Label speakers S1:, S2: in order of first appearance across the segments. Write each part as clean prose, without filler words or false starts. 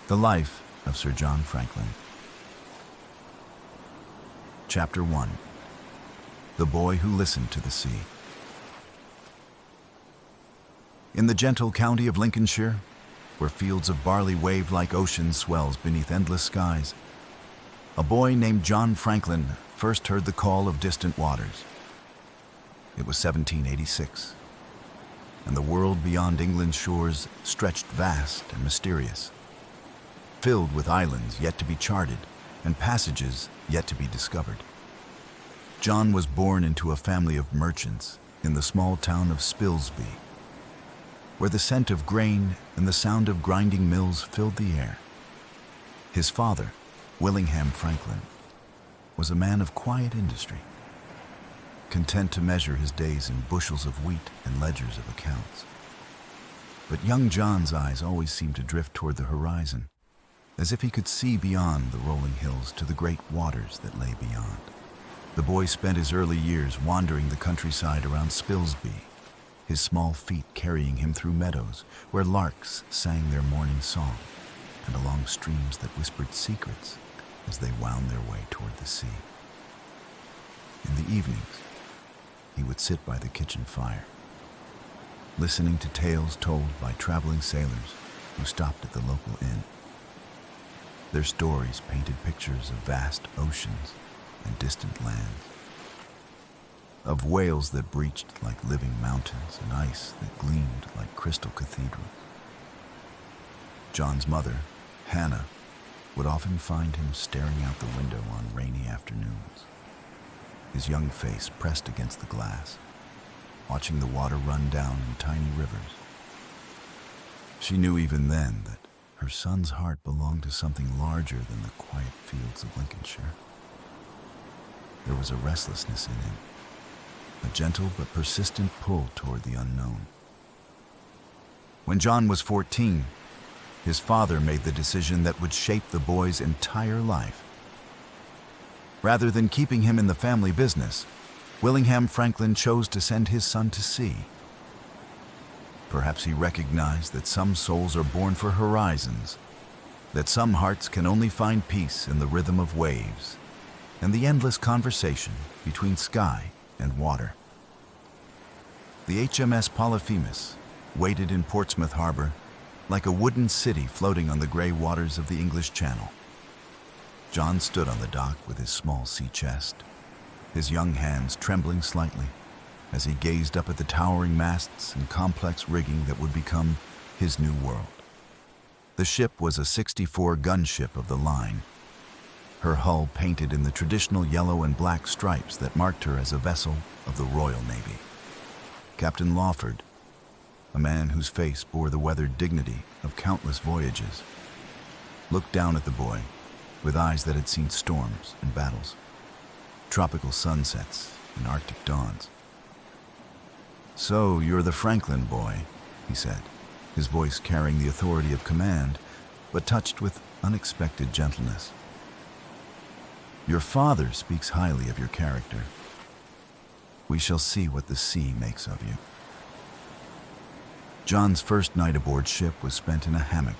S1: The Life of Sir John Franklin. Chapter 1. The Boy Who Listened to the Sea. In the gentle county of Lincolnshire, where fields of barley wave like ocean swells beneath endless skies, a boy named John Franklin first heard the call of distant waters. It was 1786, and the world beyond England's shores stretched vast and mysterious, filled with islands yet to be charted and passages yet to be discovered. John was born into a family of merchants in the small town of Spilsby, where the scent of grain and the sound of grinding mills filled the air. His father, Willingham Franklin, was a man of quiet industry, content to measure his days in bushels of wheat and ledgers of accounts. But young John's eyes always seemed to drift toward the horizon, as if he could see beyond the rolling hills to the great waters that lay beyond. The boy spent his early years wandering the countryside around Spilsby, his small feet carrying him through meadows where larks sang their morning song, and along streams that whispered secrets as they wound their way toward the sea. In the evenings, he would sit by the kitchen fire, listening to tales told by traveling sailors who stopped at the local inn. Their stories painted pictures of vast oceans and distant lands, of whales that breached like living mountains and ice that gleamed like crystal cathedrals. John's mother, Hannah, would often find him staring out the window on rainy afternoons, his young face pressed against the glass, watching the water run down in tiny rivers. She knew even then that her son's heart belonged to something larger than the quiet fields of Lincolnshire. There was a restlessness in him, a gentle but persistent pull toward the unknown. When John was 14, his father made the decision that would shape the boy's entire life. Rather than keeping him in the family business, Willingham Franklin chose to send his son to sea. Perhaps he recognized that some souls are born for horizons, that some hearts can only find peace in the rhythm of waves and the endless conversation between sky and water. The HMS Polyphemus waited in Portsmouth Harbor like a wooden city floating on the gray waters of the English Channel. John stood on the dock with his small sea chest, his young hands trembling slightly as he gazed up at the towering masts and complex rigging that would become his new world. The ship was a 64 gunship of the line, her hull painted in the traditional yellow and black stripes that marked her as a vessel of the Royal Navy. Captain Lawford, a man whose face bore the weathered dignity of countless voyages, looked down at the boy with eyes that had seen storms and battles, tropical sunsets and Arctic dawns. "So you're the Franklin boy," he said, his voice carrying the authority of command, but touched with unexpected gentleness. "Your father speaks highly of your character. We shall see what the sea makes of you." John's first night aboard ship was spent in a hammock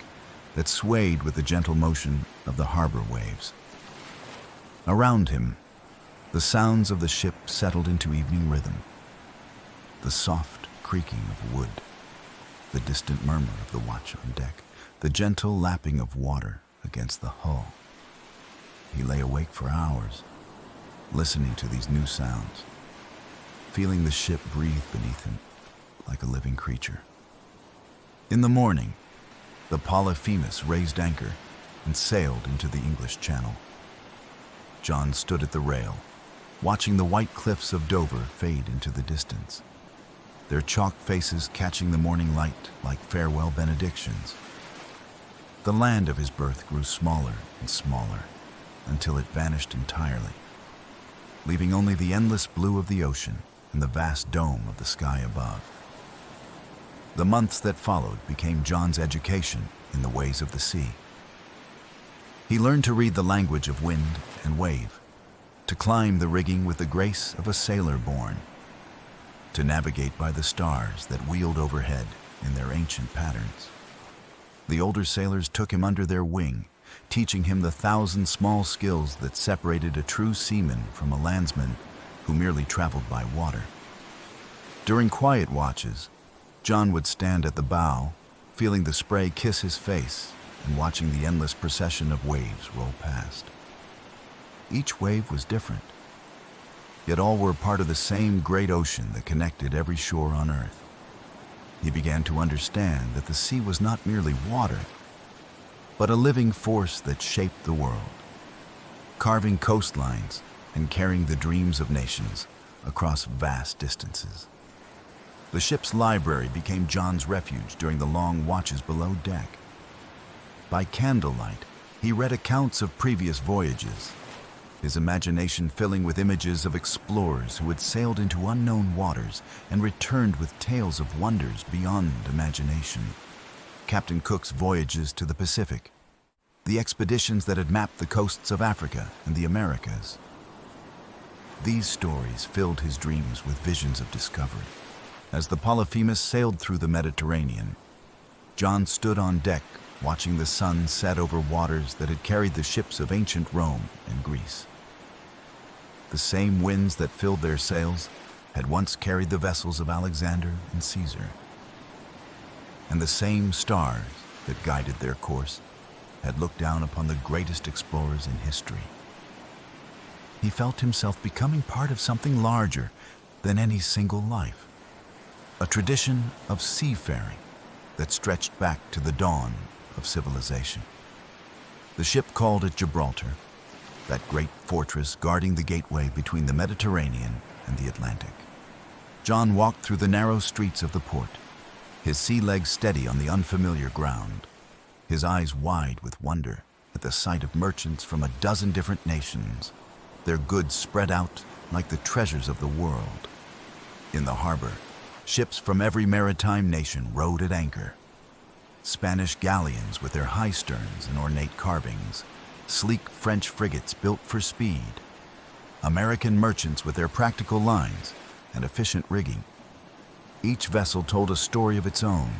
S1: that swayed with the gentle motion of the harbor waves. Around him, the sounds of the ship settled into evening rhythm. The soft creaking of wood, the distant murmur of the watch on deck, the gentle lapping of water against the hull. He lay awake for hours, listening to these new sounds, feeling the ship breathe beneath him like a living creature. In the morning, the Polyphemus raised anchor and sailed into the English Channel. John stood at the rail, watching the white cliffs of Dover fade into the distance, their chalk faces catching the morning light like farewell benedictions. The land of his birth grew smaller and smaller until it vanished entirely, leaving only the endless blue of the ocean and the vast dome of the sky above. The months that followed became John's education in the ways of the sea. He learned to read the language of wind and wave, to climb the rigging with the grace of a sailor born, to navigate by the stars that wheeled overhead in their ancient patterns. The older sailors took him under their wing, teaching him the 1,000 small skills that separated a true seaman from a landsman who merely traveled by water. During quiet watches, John would stand at the bow, feeling the spray kiss his face and watching the endless procession of waves roll past. Each wave was different, yet all were part of the same great ocean that connected every shore on Earth. He began to understand that the sea was not merely water, but a living force that shaped the world, carving coastlines and carrying the dreams of nations across vast distances. The ship's library became John's refuge during the long watches below deck. By candlelight, he read accounts of previous voyages, his imagination filling with images of explorers who had sailed into unknown waters and returned with tales of wonders beyond imagination. Captain Cook's voyages to the Pacific, the expeditions that had mapped the coasts of Africa and the Americas. These stories filled his dreams with visions of discovery. As the Polyphemus sailed through the Mediterranean, John stood on deck watching the sun set over waters that had carried the ships of ancient Rome and Greece. The same winds that filled their sails had once carried the vessels of Alexander and Caesar. And the same stars that guided their course had looked down upon the greatest explorers in history. He felt himself becoming part of something larger than any single life, a tradition of seafaring that stretched back to the dawn of civilization. The ship called at Gibraltar, that great fortress guarding the gateway between the Mediterranean and the Atlantic. John walked through the narrow streets of the port, his sea legs steady on the unfamiliar ground, his eyes wide with wonder at the sight of merchants from a dozen different nations, their goods spread out like the treasures of the world. In the harbor, ships from every maritime nation rode at anchor. Spanish galleons with their high sterns and ornate carvings, sleek French frigates built for speed, American merchants with their practical lines and efficient rigging. Each vessel told a story of its own,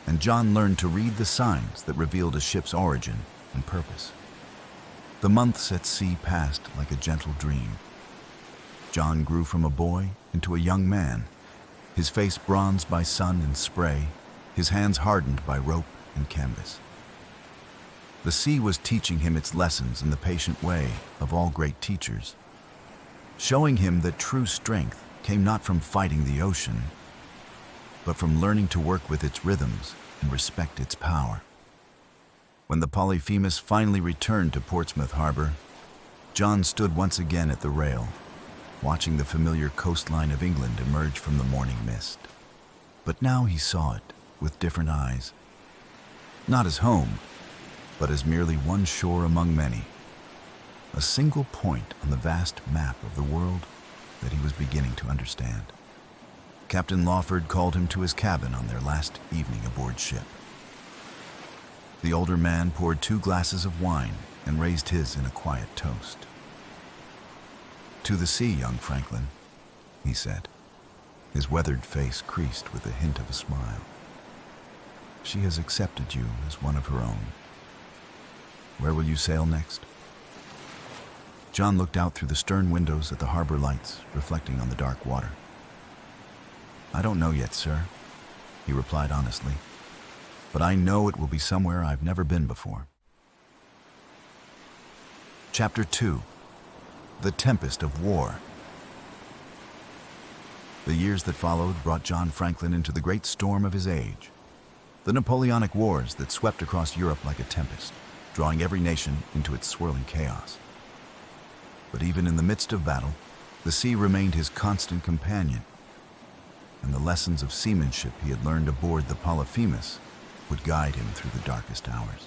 S1: and John learned to read the signs that revealed a ship's origin and purpose. The months at sea passed like a gentle dream. John grew from a boy into a young man, his face bronzed by sun and spray, his hands hardened by rope and canvas. The sea was teaching him its lessons in the patient way of all great teachers, showing him that true strength came not from fighting the ocean, but from learning to work with its rhythms and respect its power. When the Polyphemus finally returned to Portsmouth Harbor, John stood once again at the rail, watching the familiar coastline of England emerge from the morning mist. But now he saw it with different eyes, not as home, but as merely one shore among many, a single point on the vast map of the world that he was beginning to understand. Captain Lawford called him to his cabin on their last evening aboard ship. The older man poured 2 glasses of wine and raised his in a quiet toast. "To the sea, young Franklin," he said, his weathered face creased with the hint of a smile. "She has accepted you as one of her own. Where will you sail next?" John looked out through the stern windows at the harbor lights reflecting on the dark water. "I don't know yet, sir," he replied honestly, "but I know it will be somewhere I've never been before." Chapter 2. The Tempest of War. The years that followed brought John Franklin into the great storm of his age, the Napoleonic Wars that swept across Europe like a tempest, drawing every nation into its swirling chaos. But even in the midst of battle, the sea remained his constant companion, and the lessons of seamanship he had learned aboard the Polyphemus would guide him through the darkest hours.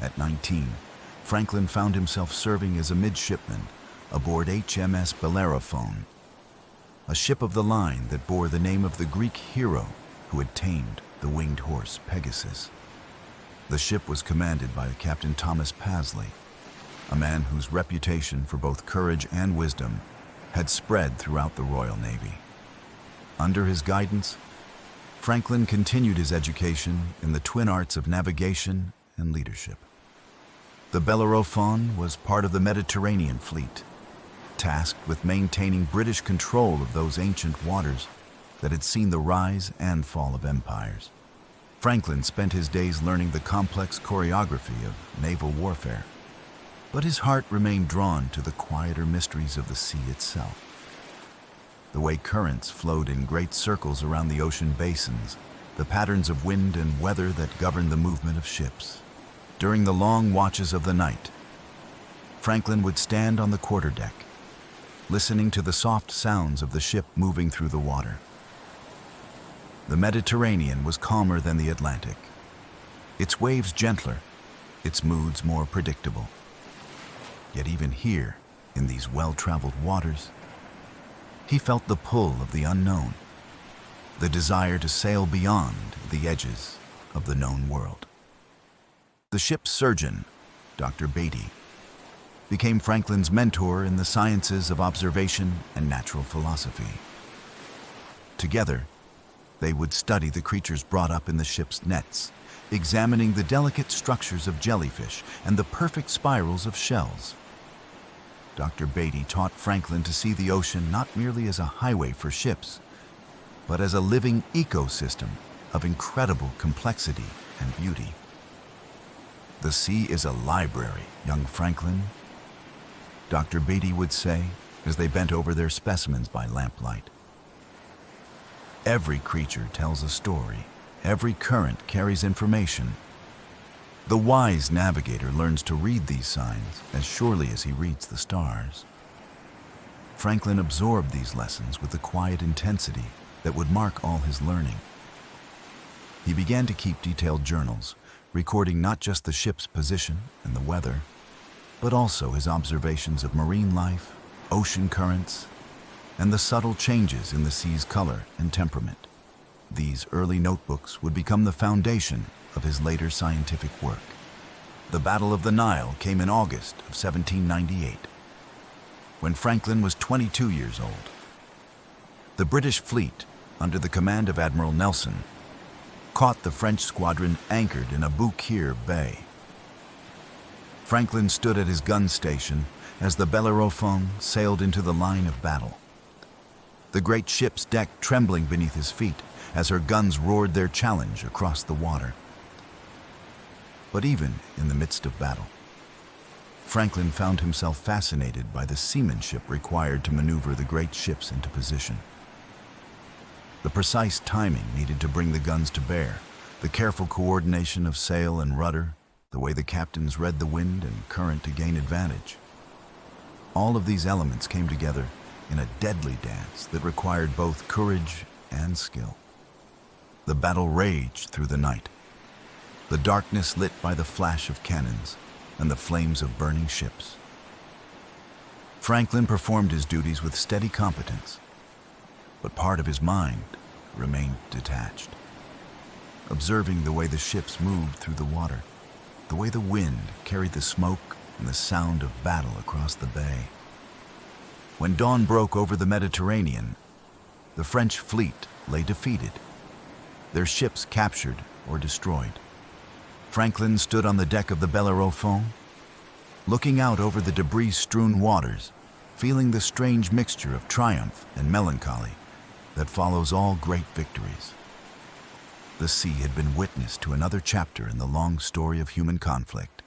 S1: At 19, Franklin found himself serving as a midshipman aboard HMS Bellerophon, a ship of the line that bore the name of the Greek hero who had tamed the winged horse Pegasus. The ship was commanded by Captain Thomas Pasley, a man whose reputation for both courage and wisdom had spread throughout the Royal Navy. Under his guidance, Franklin continued his education in the twin arts of navigation and leadership. The Bellerophon was part of the Mediterranean fleet, tasked with maintaining British control of those ancient waters that had seen the rise and fall of empires. Franklin spent his days learning the complex choreography of naval warfare, but his heart remained drawn to the quieter mysteries of the sea itself. The way currents flowed in great circles around the ocean basins, the patterns of wind and weather that governed the movement of ships. During the long watches of the night, Franklin would stand on the quarterdeck, listening to the soft sounds of the ship moving through the water. The Mediterranean was calmer than the Atlantic, its waves gentler, its moods more predictable. Yet even here, in these well-traveled waters, he felt the pull of the unknown, the desire to sail beyond the edges of the known world. The ship's surgeon, Dr. Beatty, became Franklin's mentor in the sciences of observation and natural philosophy. Together, they would study the creatures brought up in the ship's nets, examining the delicate structures of jellyfish and the perfect spirals of shells. Dr. Beatty taught Franklin to see the ocean not merely as a highway for ships, but as a living ecosystem of incredible complexity and beauty. "The sea is a library, young Franklin," Dr. Beatty would say as they bent over their specimens by lamplight. "Every creature tells a story. Every current carries information. The wise navigator learns to read these signs as surely as he reads the stars." Franklin absorbed these lessons with the quiet intensity that would mark all his learning. He began to keep detailed journals, recording not just the ship's position and the weather, but also his observations of marine life, ocean currents, and the subtle changes in the sea's color and temperament. These early notebooks would become the foundation of his later scientific work. The Battle of the Nile came in August of 1798, when Franklin was 22 years old. The British fleet, under the command of Admiral Nelson, caught the French squadron anchored in Aboukir Bay. Franklin stood at his gun station as the Bellerophon sailed into the line of battle, the great ship's deck trembling beneath his feet as her guns roared their challenge across the water. But even in the midst of battle, Franklin found himself fascinated by the seamanship required to maneuver the great ships into position. The precise timing needed to bring the guns to bear, the careful coordination of sail and rudder, the way the captains read the wind and current to gain advantage. All of these elements came together in a deadly dance that required both courage and skill. The battle raged through the night, the darkness lit by the flash of cannons and the flames of burning ships. Franklin performed his duties with steady competence, but part of his mind remained detached, observing the way the ships moved through the water, the way the wind carried the smoke and the sound of battle across the bay. When dawn broke over the Mediterranean, the French fleet lay defeated, their ships captured or destroyed. Franklin stood on the deck of the Bellerophon, looking out over the debris-strewn waters, feeling the strange mixture of triumph and melancholy that follows all great victories. The sea had been witness to another chapter in the long story of human conflict,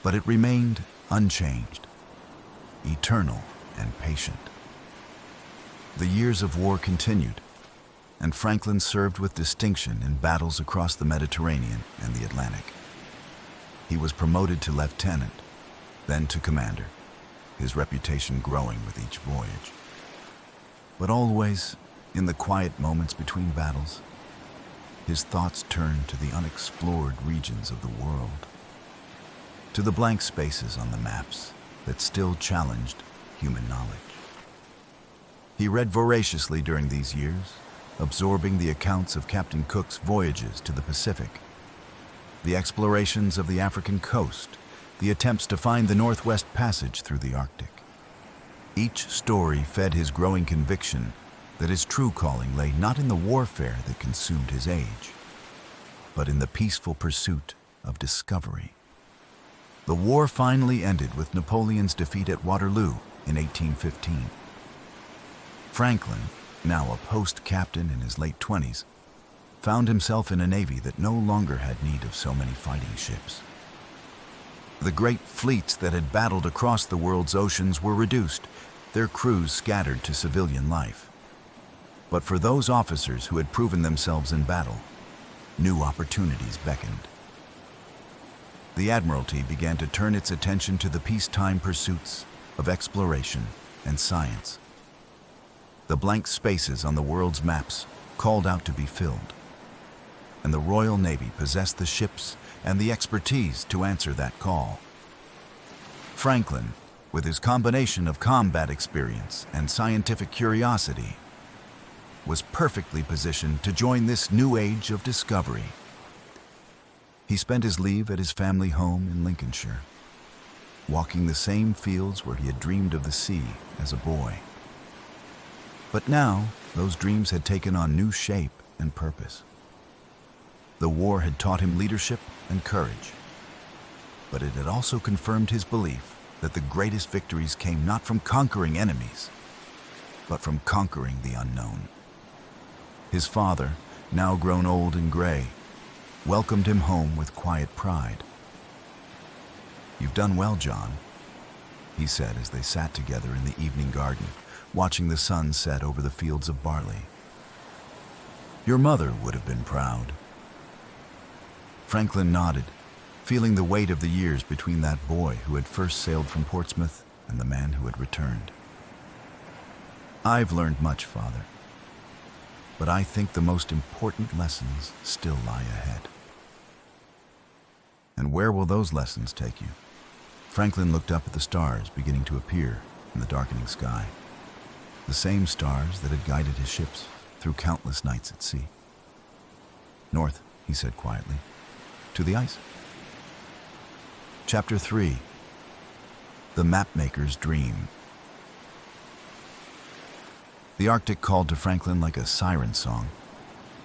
S1: but it remained unchanged, eternal and patient. The years of war continued, and Franklin served with distinction in battles across the Mediterranean and the Atlantic. He was promoted to lieutenant, then to commander, his reputation growing with each voyage. But always, in the quiet moments between battles, his thoughts turned to the unexplored regions of the world, to the blank spaces on the maps that still challenged human knowledge. He read voraciously during these years, absorbing the accounts of Captain Cook's voyages to the Pacific, the explorations of the African coast, the attempts to find the Northwest Passage through the Arctic. Each story fed his growing conviction that his true calling lay not in the warfare that consumed his age, but in the peaceful pursuit of discovery. The war finally ended with Napoleon's defeat at Waterloo in 1815. Franklin, now a post captain in his late 20s, found himself in a navy that no longer had need of so many fighting ships. The great fleets that had battled across the world's oceans were reduced, their crews scattered to civilian life. But for those officers who had proven themselves in battle, new opportunities beckoned. The Admiralty began to turn its attention to the peacetime pursuits of exploration and science. The blank spaces on the world's maps called out to be filled, and the Royal Navy possessed the ships and the expertise to answer that call. Franklin, with his combination of combat experience and scientific curiosity, was perfectly positioned to join this new age of discovery. He spent his leave at his family home in Lincolnshire, walking the same fields where he had dreamed of the sea as a boy. But now, those dreams had taken on new shape and purpose. The war had taught him leadership and courage, but it had also confirmed his belief that the greatest victories came not from conquering enemies, but from conquering the unknown. His father, now grown old and gray, welcomed him home with quiet pride. "You've done well, John," he said as they sat together in the evening garden, watching the sun set over the fields of barley. "Your mother would have been proud." Franklin nodded, feeling the weight of the years between that boy who had first sailed from Portsmouth and the man who had returned. "I've learned much, Father, but I think the most important lessons still lie ahead." "And where will those lessons take you?" Franklin looked up at the stars beginning to appear in the darkening sky, the same stars that had guided his ships through countless nights at sea. "North," he said quietly, "to the ice." Chapter 3. The Mapmaker's Dream. The Arctic called to Franklin like a siren song,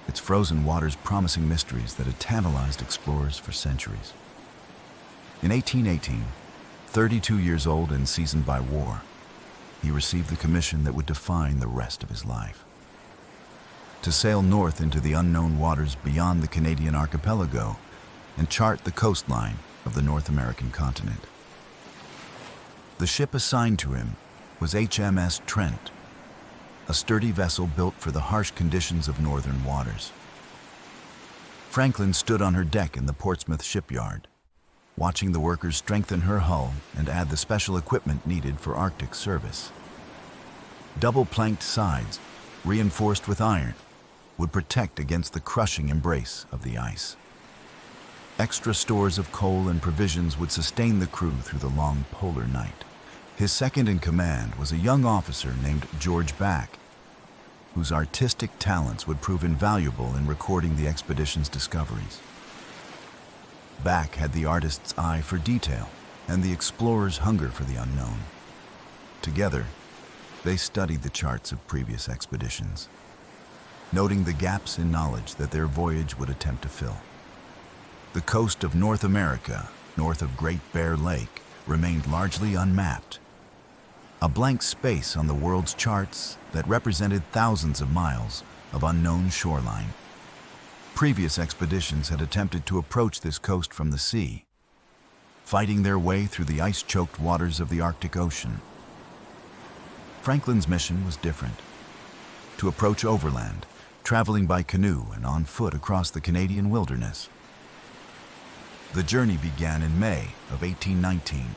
S1: its frozen waters promising mysteries that had tantalized explorers for centuries. In 1818, 32 years old and seasoned by war, he received the commission that would define the rest of his life: to sail north into the unknown waters beyond the Canadian archipelago and chart the coastline of the North American continent. The ship assigned to him was HMS Trent, a sturdy vessel built for the harsh conditions of northern waters. Franklin stood on her deck in the Portsmouth shipyard, watching the workers strengthen her hull and add the special equipment needed for Arctic service. Double-planked sides, reinforced with iron, would protect against the crushing embrace of the ice. Extra stores of coal and provisions would sustain the crew through the long polar night. His second in command was a young officer named George Back, whose artistic talents would prove invaluable in recording the expedition's discoveries. Back had the artist's eye for detail and the explorer's hunger for the unknown. Together, they studied the charts of previous expeditions, noting the gaps in knowledge that their voyage would attempt to fill. The coast of North America, north of Great Bear Lake, remained largely unmapped, a blank space on the world's charts that represented thousands of miles of unknown shoreline. Previous expeditions had attempted to approach this coast from the sea, fighting their way through the ice-choked waters of the Arctic Ocean. Franklin's mission was different: to approach overland, traveling by canoe and on foot across the Canadian wilderness. The journey began in May of 1819,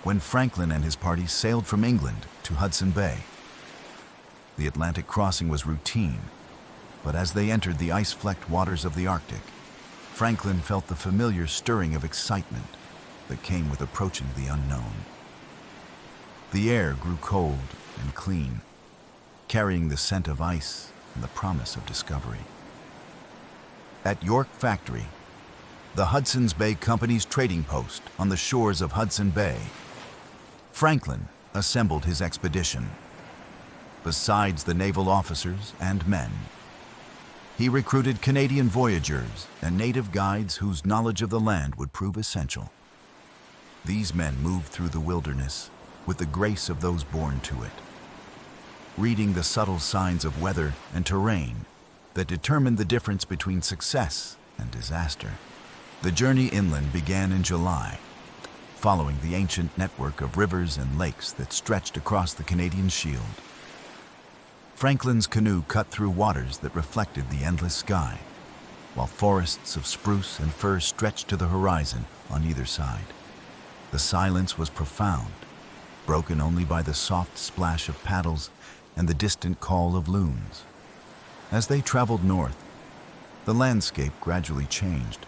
S1: when Franklin and his party sailed from England to Hudson Bay. The Atlantic crossing was routine, but as they entered the ice-flecked waters of the Arctic, Franklin felt the familiar stirring of excitement that came with approaching the unknown. The air grew cold and clean, carrying the scent of ice and the promise of discovery. At York Factory, the Hudson's Bay Company's trading post on the shores of Hudson Bay, Franklin assembled his expedition. besides the naval officers and men. He recruited Canadian voyageurs and native guides whose knowledge of the land would prove essential. These men moved through the wilderness with the grace of those born to it, reading the subtle signs of weather and terrain that determined the difference between success and disaster. The journey inland began in July, following the ancient network of rivers and lakes that stretched across the Canadian Shield. Franklin's canoe cut through waters that reflected the endless sky, while forests of spruce and fir stretched to the horizon on either side. The silence was profound, broken only by the soft splash of paddles and the distant call of loons. As they traveled north, the landscape gradually changed.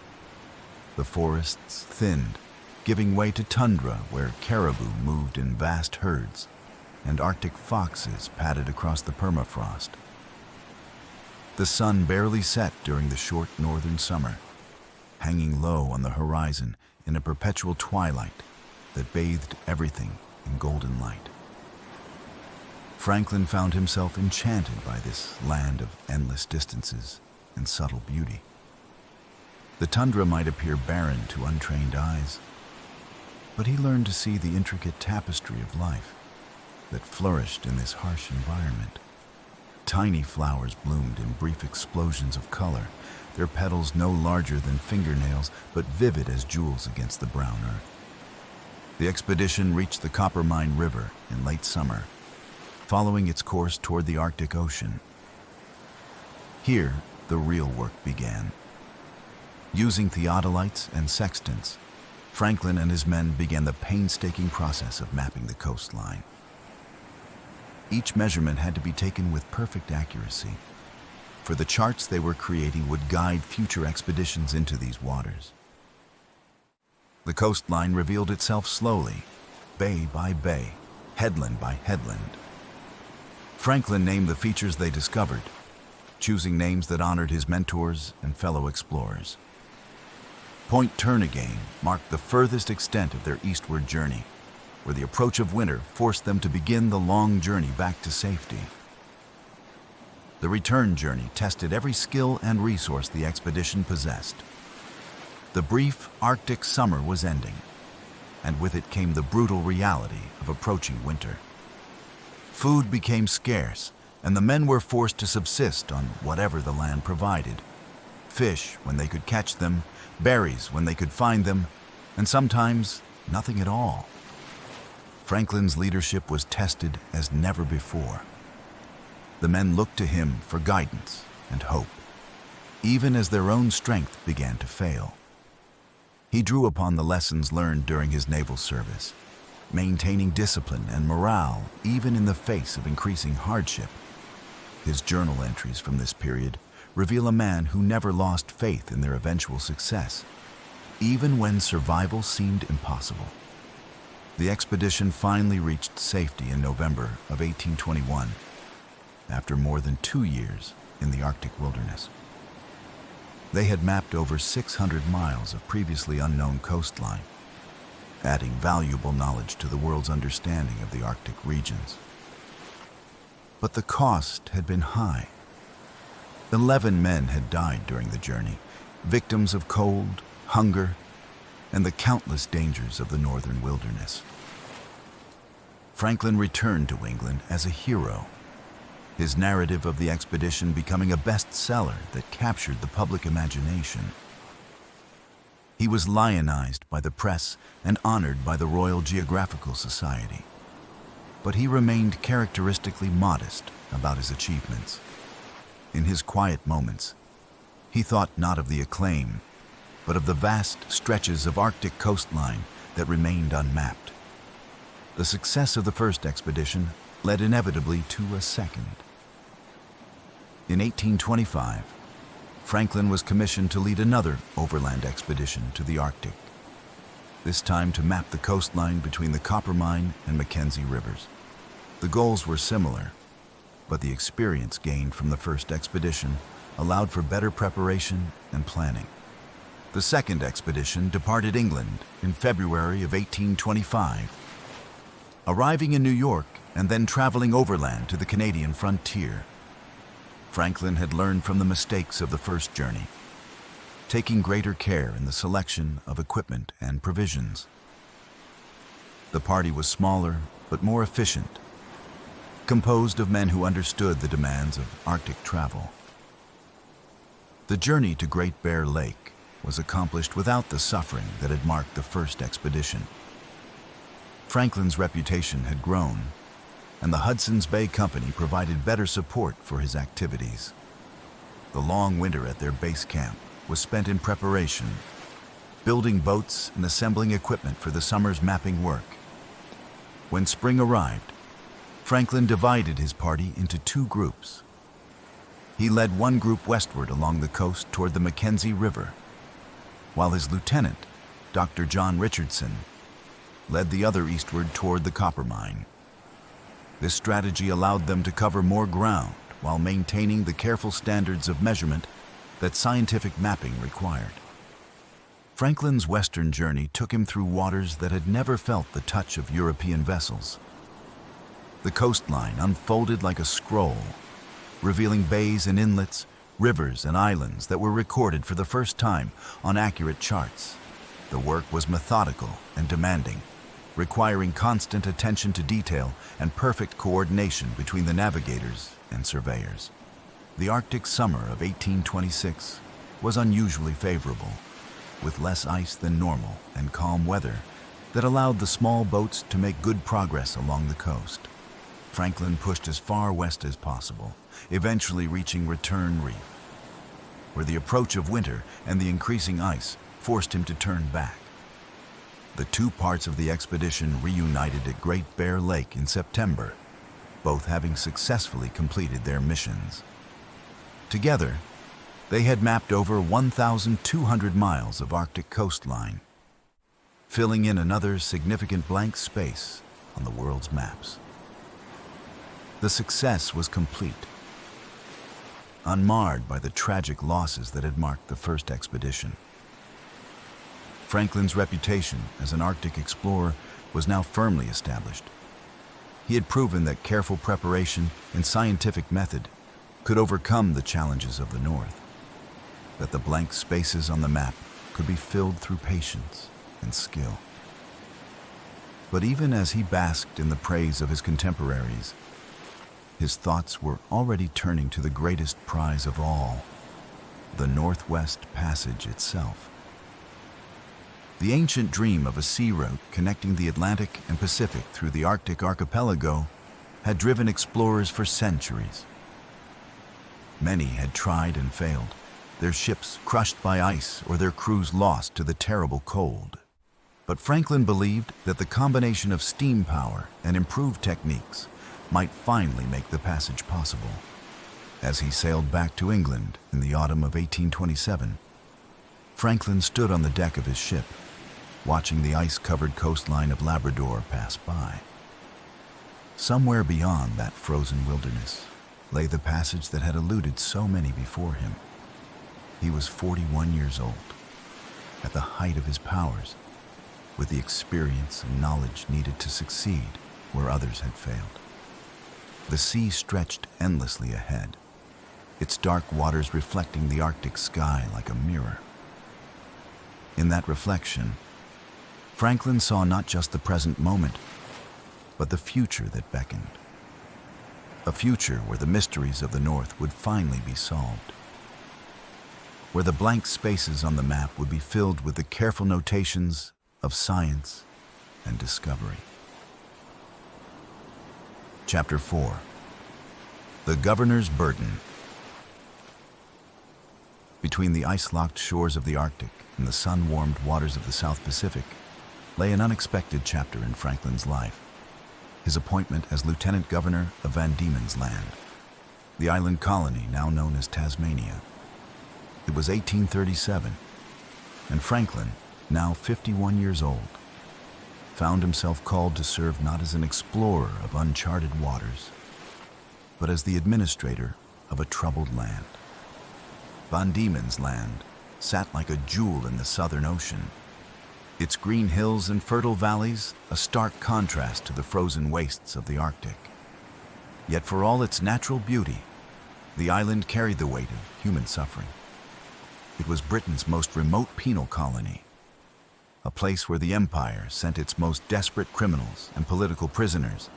S1: The forests thinned, giving way to tundra where caribou moved in vast herds and Arctic foxes padded across the permafrost. The sun barely set during the short northern summer, hanging low on the horizon in a perpetual twilight that bathed everything in golden light. Franklin found himself enchanted by this land of endless distances and subtle beauty. The tundra might appear barren to untrained eyes, but he learned to see the intricate tapestry of life that flourished in this harsh environment. Tiny flowers bloomed in brief explosions of color, their petals no larger than fingernails but vivid as jewels against the brown earth. The expedition reached the Coppermine River in late summer, following its course toward the Arctic Ocean. Here, the real work began. Using theodolites and sextants, Franklin and his men began the painstaking process of mapping the coastline. Each measurement had to be taken with perfect accuracy, for the charts they were creating would guide future expeditions into these waters. The coastline revealed itself slowly, bay by bay, headland by headland. Franklin named the features they discovered, choosing names that honored his mentors and fellow explorers. Point Turnagain marked the furthest extent of their eastward journey, where the approach of winter forced them to begin the long journey back to safety. The return journey tested every skill and resource the expedition possessed. The brief Arctic summer was ending, and with it came the brutal reality of approaching winter. Food became scarce, and the men were forced to subsist on whatever the land provided. Fish when they could catch them, berries when they could find them, and sometimes nothing at all. Franklin's leadership was tested as never before. The men looked to him for guidance and hope, even as their own strength began to fail. He drew upon the lessons learned during his naval service, maintaining discipline and morale even in the face of increasing hardship. His journal entries from this period reveal a man who never lost faith in their eventual success, even when survival seemed impossible. The expedition finally reached safety in November of 1821, after more than 2 years in the Arctic wilderness. They had mapped over 600 miles of previously unknown coastline, adding valuable knowledge to the world's understanding of the Arctic regions. But the cost had been high. 11 men had died during the journey, victims of cold, hunger, and the countless dangers of the northern wilderness. Franklin returned to England as a hero, his narrative of the expedition becoming a bestseller that captured the public imagination. He was lionized by the press and honored by the Royal Geographical Society, but he remained characteristically modest about his achievements. In his quiet moments, he thought not of the acclaim, but of the vast stretches of Arctic coastline that remained unmapped. The success of the first expedition led inevitably to a second. In 1825, Franklin was commissioned to lead another overland expedition to the Arctic, this time to map the coastline between the Coppermine and Mackenzie rivers. The goals were similar, but the experience gained from the first expedition allowed for better preparation and planning. The second expedition departed England in February of 1825. arriving in New York and then traveling overland to the Canadian frontier. Franklin had learned from the mistakes of the first journey, taking greater care in the selection of equipment and provisions. The party was smaller but more efficient, composed of men who understood the demands of Arctic travel. The journey to Great Bear Lake was accomplished without the suffering that had marked the first expedition. Franklin's reputation had grown, and the Hudson's Bay Company provided better support for his activities. The long winter at their base camp was spent in preparation, building boats and assembling equipment for the summer's mapping work. When spring arrived, Franklin divided his party into two groups. He led one group westward along the coast toward the Mackenzie River, while his lieutenant, Dr. John Richardson, led the other eastward toward the copper mine. This strategy allowed them to cover more ground while maintaining the careful standards of measurement that scientific mapping required. Franklin's western journey took him through waters that had never felt the touch of European vessels. The coastline unfolded like a scroll, revealing bays and inlets, rivers and islands that were recorded for the first time on accurate charts. The work was methodical and demanding, requiring constant attention to detail and perfect coordination between the navigators and surveyors. The Arctic summer of 1826 was unusually favorable, with less ice than normal and calm weather that allowed the small boats to make good progress along the coast. Franklin pushed as far west as possible, eventually reaching Return Reef, where the approach of winter and the increasing ice forced him to turn back. The two parts of the expedition reunited at Great Bear Lake in September, both having successfully completed their missions. Together, they had mapped over 1,200 miles of Arctic coastline, filling in another significant blank space on the world's maps. The success was complete, unmarred by the tragic losses that had marked the first expedition. Franklin's reputation as an Arctic explorer was now firmly established. He had proven that careful preparation and scientific method could overcome the challenges of the North, that the blank spaces on the map could be filled through patience and skill. But even as he basked in the praise of his contemporaries, his thoughts were already turning to the greatest prize of all, the Northwest Passage itself. The ancient dream of a sea route connecting the Atlantic and Pacific through the Arctic archipelago had driven explorers for centuries. Many had tried and failed, their ships crushed by ice or their crews lost to the terrible cold. But Franklin believed that the combination of steam power and improved techniques might finally make the passage possible. As he sailed back to England in the autumn of 1827, Franklin stood on the deck of his ship, watching the ice-covered coastline of Labrador pass by. Somewhere beyond that frozen wilderness lay the passage that had eluded so many before him. He was 41 years old, at the height of his powers, with the experience and knowledge needed to succeed where others had failed. The sea stretched endlessly ahead, its dark waters reflecting the Arctic sky like a mirror. In that reflection, Franklin saw not just the present moment, but the future that beckoned. A future where the mysteries of the North would finally be solved, where the blank spaces on the map would be filled with the careful notations of science and discovery. Chapter 4. The Governor's Burden. Between the ice-locked shores of the Arctic and the sun-warmed waters of the South Pacific lay an unexpected chapter in Franklin's life: his appointment as Lieutenant Governor of Van Diemen's Land, the island colony now known as Tasmania. It was 1837, and Franklin, now 51 years old, found himself called to serve not as an explorer of uncharted waters, but as the administrator of a troubled land. Van Diemen's Land sat like a jewel in the Southern Ocean, its green hills and fertile valleys a stark contrast to the frozen wastes of the Arctic. Yet for all its natural beauty, the island carried the weight of human suffering. It was Britain's most remote penal colony, a place where the Empire sent its most desperate criminals and political prisoners,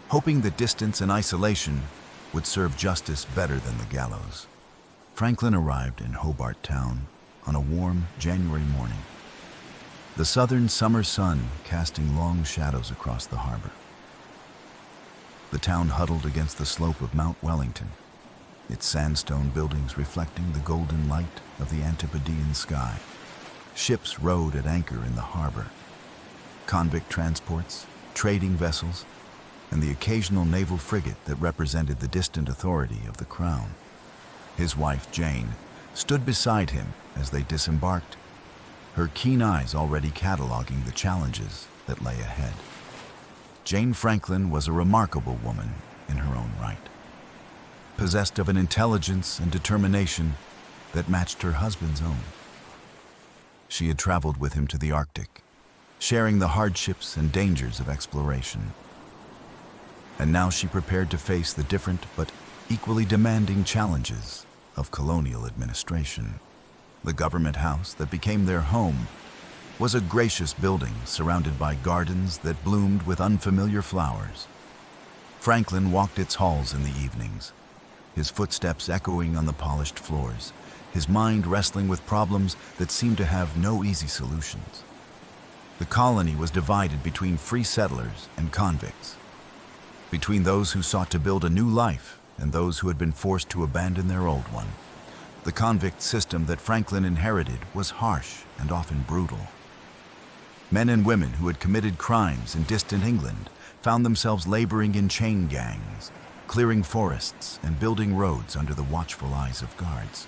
S1: hoping that distance and isolation would serve justice better than the gallows. Franklin arrived in Hobart Town on a warm January morning, the southern summer sun casting long shadows across the harbor. The town huddled against the slope of Mount Wellington, its sandstone buildings reflecting the golden light of the Antipodean sky. Ships rode at anchor in the harbor. Convict transports, trading vessels, and the occasional naval frigate that represented the distant authority of the Crown. His wife, Jane, stood beside him as they disembarked, her keen eyes already cataloging the challenges that lay ahead. Jane Franklin was a remarkable woman in her own right, possessed of an intelligence and determination that matched her husband's own. She had traveled with him to the Arctic, sharing the hardships and dangers of exploration. And now she prepared to face the different but equally demanding challenges of colonial administration. The government house that became their home was a gracious building surrounded by gardens that bloomed with unfamiliar flowers. Franklin walked its halls in the evenings, his footsteps echoing on the polished floors, his mind wrestling with problems that seemed to have no easy solutions. The colony was divided between free settlers and convicts, between those who sought to build a new life and those who had been forced to abandon their old one. The convict system that Franklin inherited was harsh and often brutal. Men and women who had committed crimes in distant England found themselves laboring in chain gangs, clearing forests and building roads under the watchful eyes of guards.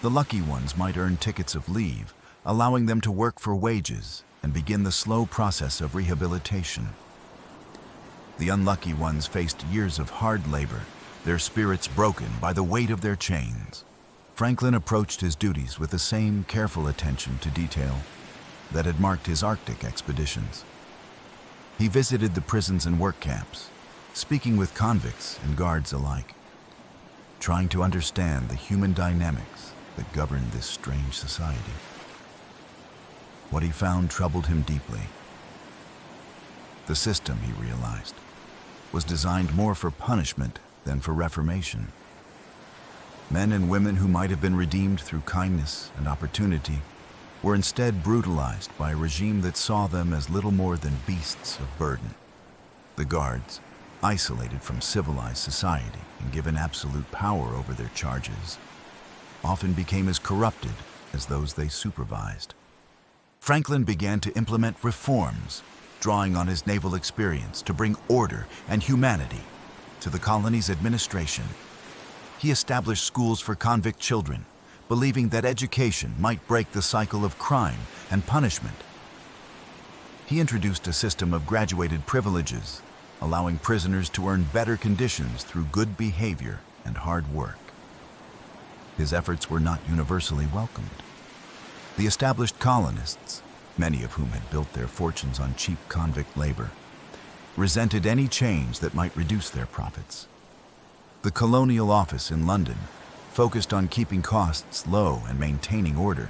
S1: The lucky ones might earn tickets of leave, allowing them to work for wages and begin the slow process of rehabilitation. The unlucky ones faced years of hard labor, their spirits broken by the weight of their chains. Franklin approached his duties with the same careful attention to detail that had marked his Arctic expeditions. He visited the prisons and work camps, speaking with convicts and guards alike, trying to understand the human dynamics that governed this strange society. What he found troubled him deeply. The system, he realized, was designed more for punishment than for reformation. Men and women who might have been redeemed through kindness and opportunity were instead brutalized by a regime that saw them as little more than beasts of burden. The guards, isolated from civilized society and given absolute power over their charges, often became as corrupted as those they supervised. Franklin began to implement reforms, drawing on his naval experience to bring order and humanity to the colony's administration. He established schools for convict children, believing that education might break the cycle of crime and punishment. He introduced a system of graduated privileges, allowing prisoners to earn better conditions through good behavior and hard work. His efforts were not universally welcomed. The established colonists, many of whom had built their fortunes on cheap convict labor, resented any change that might reduce their profits. The colonial office in London, focused on keeping costs low and maintaining order,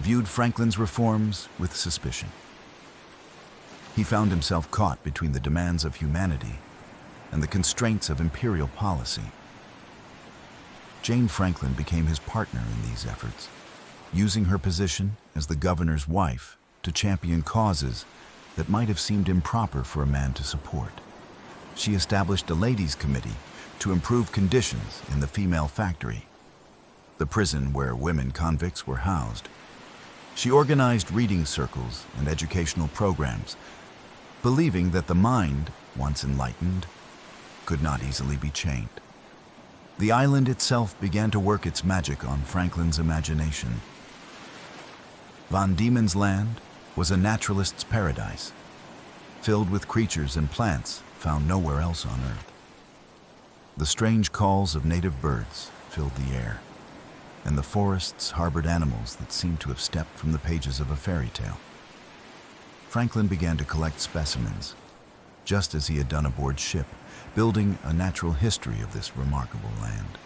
S1: viewed Franklin's reforms with suspicion. He found himself caught between the demands of humanity and the constraints of imperial policy. Jane Franklin became his partner in these efforts, using her position as the governor's wife to champion causes that might have seemed improper for a man to support. She established a ladies' committee to improve conditions in the female factory, the prison where women convicts were housed. She organized reading circles and educational programs, believing that the mind, once enlightened, could not easily be chained. The island itself began to work its magic on Franklin's imagination. Van Diemen's Land was a naturalist's paradise, filled with creatures and plants found nowhere else on Earth. The strange calls of native birds filled the air, and the forests harbored animals that seemed to have stepped from the pages of a fairy tale. Franklin began to collect specimens, just as he had done aboard ship, building a natural history of this remarkable land.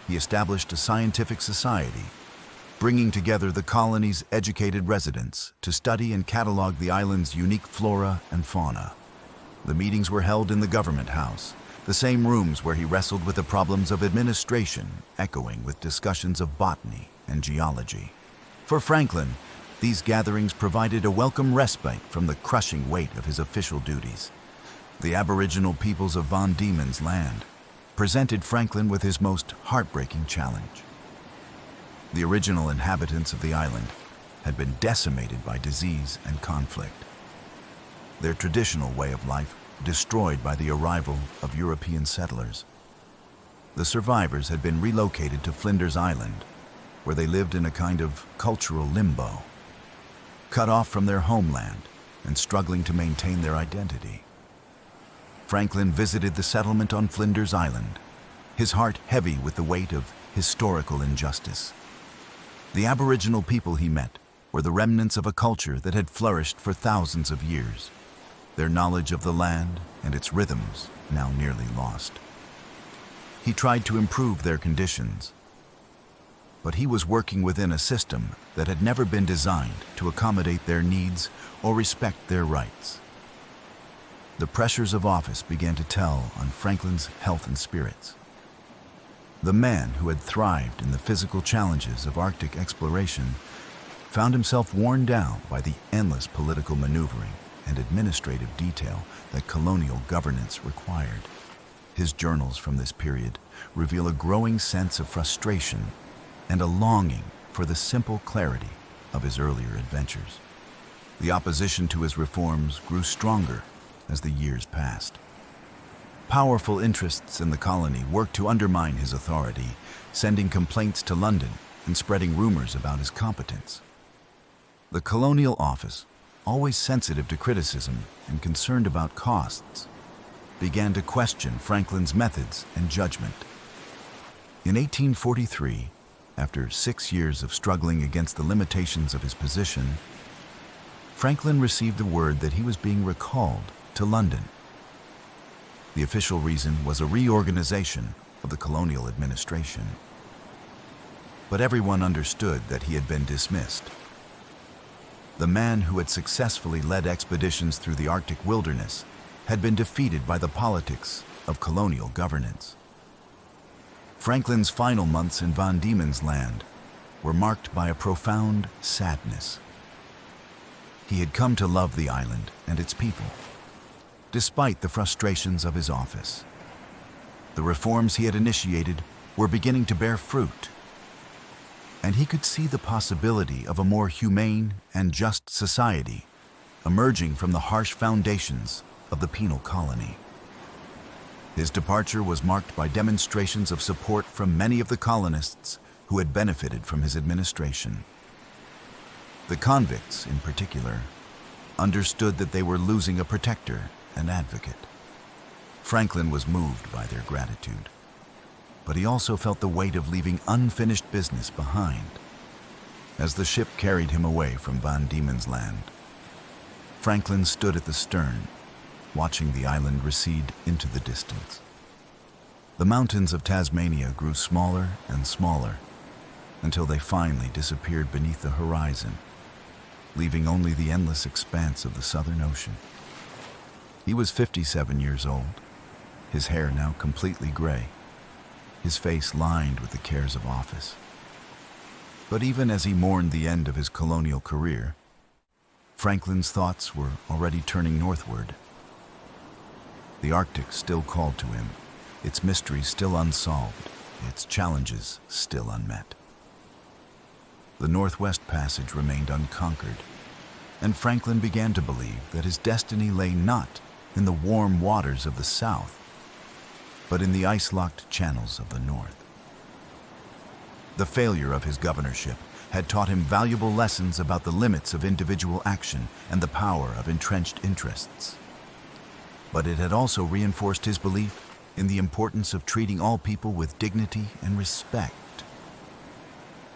S1: He established a scientific society, bringing together the colony's educated residents to study and catalog the island's unique flora and fauna. The meetings were held in the government house, the same rooms where he wrestled with the problems of administration, echoing with discussions of botany and geology. For Franklin, these gatherings provided a welcome respite from the crushing weight of his official duties. The Aboriginal peoples of Van Diemen's Land presented Franklin with his most heartbreaking challenge. The original inhabitants of the island had been decimated by disease and conflict. Their traditional way of life destroyed by the arrival of European settlers. The survivors had been relocated to Flinders Island, where they lived in a kind of cultural limbo, cut off from their homeland and struggling to maintain their identity. Franklin visited the settlement on Flinders Island, his heart heavy with the weight of historical injustice. The Aboriginal people he met were the remnants of a culture that had flourished for thousands of years, their knowledge of the land and its rhythms now nearly lost. He tried to improve their conditions, but he was working within a system that had never been designed to accommodate their needs or respect their rights. The pressures of office began to tell on Franklin's health and spirits. The man who had thrived in the physical challenges of Arctic exploration found himself worn down by the endless political maneuvering and administrative detail that colonial governance required. His journals from this period reveal a growing sense of frustration and a longing for the simple clarity of his earlier adventures. The opposition to his reforms grew stronger as the years passed. Powerful interests in the colony worked to undermine his authority, sending complaints to London and spreading rumors about his competence. The Colonial Office, always sensitive to criticism and concerned about costs, began to question Franklin's methods and judgment. In 1843, after 6 years of struggling against the limitations of his position, Franklin received the word that he was being recalled to London. The official reason was a reorganization of the colonial administration. But everyone understood that he had been dismissed. The man who had successfully led expeditions through the Arctic wilderness had been defeated by the politics of colonial governance. Franklin's final months in Van Diemen's Land were marked by a profound sadness. He had come to love the island and its people, despite the frustrations of his office. The reforms he had initiated were beginning to bear fruit, and he could see the possibility of a more humane and just society emerging from the harsh foundations of the penal colony. His departure was marked by demonstrations of support from many of the colonists who had benefited from his administration. The convicts, in particular, understood that they were losing a protector and advocate. Franklin was moved by their gratitude, but he also felt the weight of leaving unfinished business behind. As the ship carried him away from Van Diemen's Land, Franklin stood at the stern, watching the island recede into the distance. The mountains of Tasmania grew smaller and smaller until they finally disappeared beneath the horizon, leaving only the endless expanse of the Southern Ocean. He was 57 years old, his hair now completely gray, his face lined with the cares of office. But even as he mourned the end of his colonial career, Franklin's thoughts were already turning northward. The Arctic still called to him, its mysteries still unsolved, its challenges still unmet. The Northwest Passage remained unconquered, and Franklin began to believe that his destiny lay not in the warm waters of the South, but in the ice-locked channels of the North. The failure of his governorship had taught him valuable lessons about the limits of individual action and the power of entrenched interests. But it had also reinforced his belief in the importance of treating all people with dignity and respect.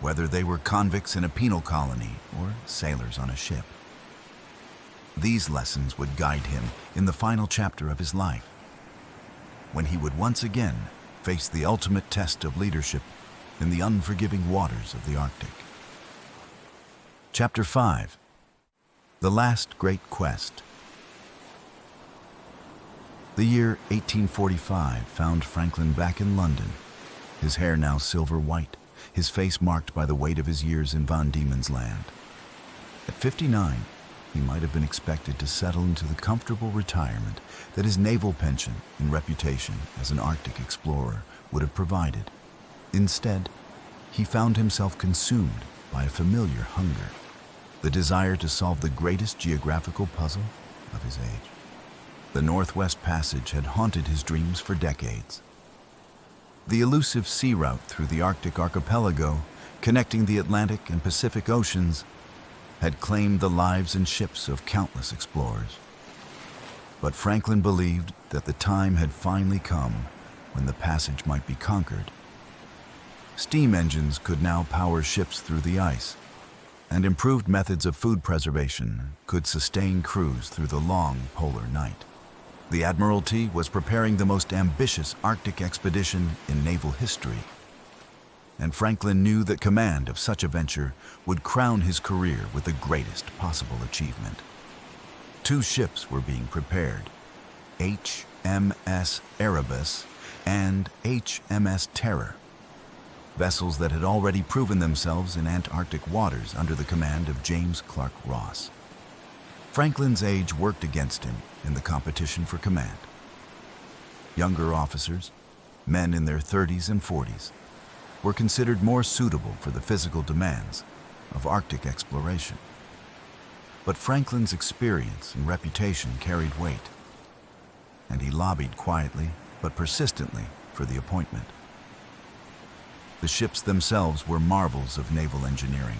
S1: whether they were convicts in a penal colony or sailors on a ship. These lessons would guide him in the final chapter of his life, when he would once again face the ultimate test of leadership in the unforgiving waters of the Arctic. Chapter 5. The Last Great Quest. The year 1845 found Franklin back in London, his hair now silver white, his face marked by the weight of his years in Van Diemen's Land. At 59, he might have been expected to settle into the comfortable retirement that his naval pension and reputation as an Arctic explorer would have provided. Instead, he found himself consumed by a familiar hunger, the desire to solve the greatest geographical puzzle of his age. The Northwest Passage had haunted his dreams for decades. The elusive sea route through the Arctic archipelago, connecting the Atlantic and Pacific Oceans, had claimed the lives and ships of countless explorers. But Franklin believed that the time had finally come when the passage might be conquered. Steam engines could now power ships through the ice, and improved methods of food preservation could sustain crews through the long polar night. The Admiralty was preparing the most ambitious Arctic expedition in naval history, and Franklin knew that command of such a venture would crown his career with the greatest possible achievement. 2 ships were being prepared, HMS Erebus and HMS Terror, vessels that had already proven themselves in Antarctic waters under the command of James Clark Ross. Franklin's age worked against him in the competition for command. Younger officers, men in their 30s and 40s, were considered more suitable for the physical demands of Arctic exploration. But Franklin's experience and reputation carried weight, and he lobbied quietly but persistently for the appointment. The ships themselves were marvels of naval engineering.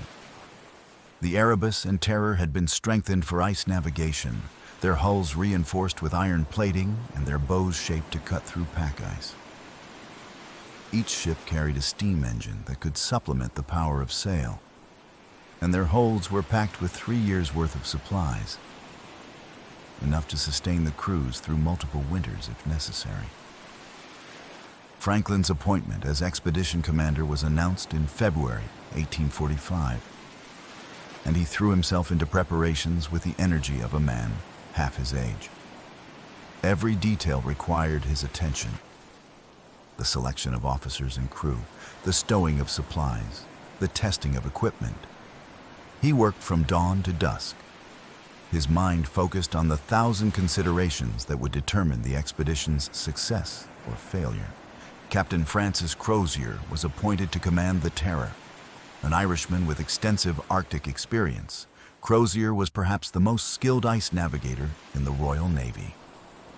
S1: The Erebus and Terror had been strengthened for ice navigation, their hulls reinforced with iron plating and their bows shaped to cut through pack ice. Each ship carried a steam engine that could supplement the power of sail, and their holds were packed with 3 years' worth of supplies, enough to sustain the crews through multiple winters if necessary. Franklin's appointment as expedition commander was announced in February 1845, and he threw himself into preparations with the energy of a man half his age. Every detail required his attention: the selection of officers and crew, the stowing of supplies, the testing of equipment. He worked from dawn to dusk, his mind focused on the 1,000 considerations that would determine the expedition's success or failure. Captain Francis Crozier was appointed to command the Terror. An Irishman with extensive Arctic experience, Crozier was perhaps the most skilled ice navigator in the Royal Navy.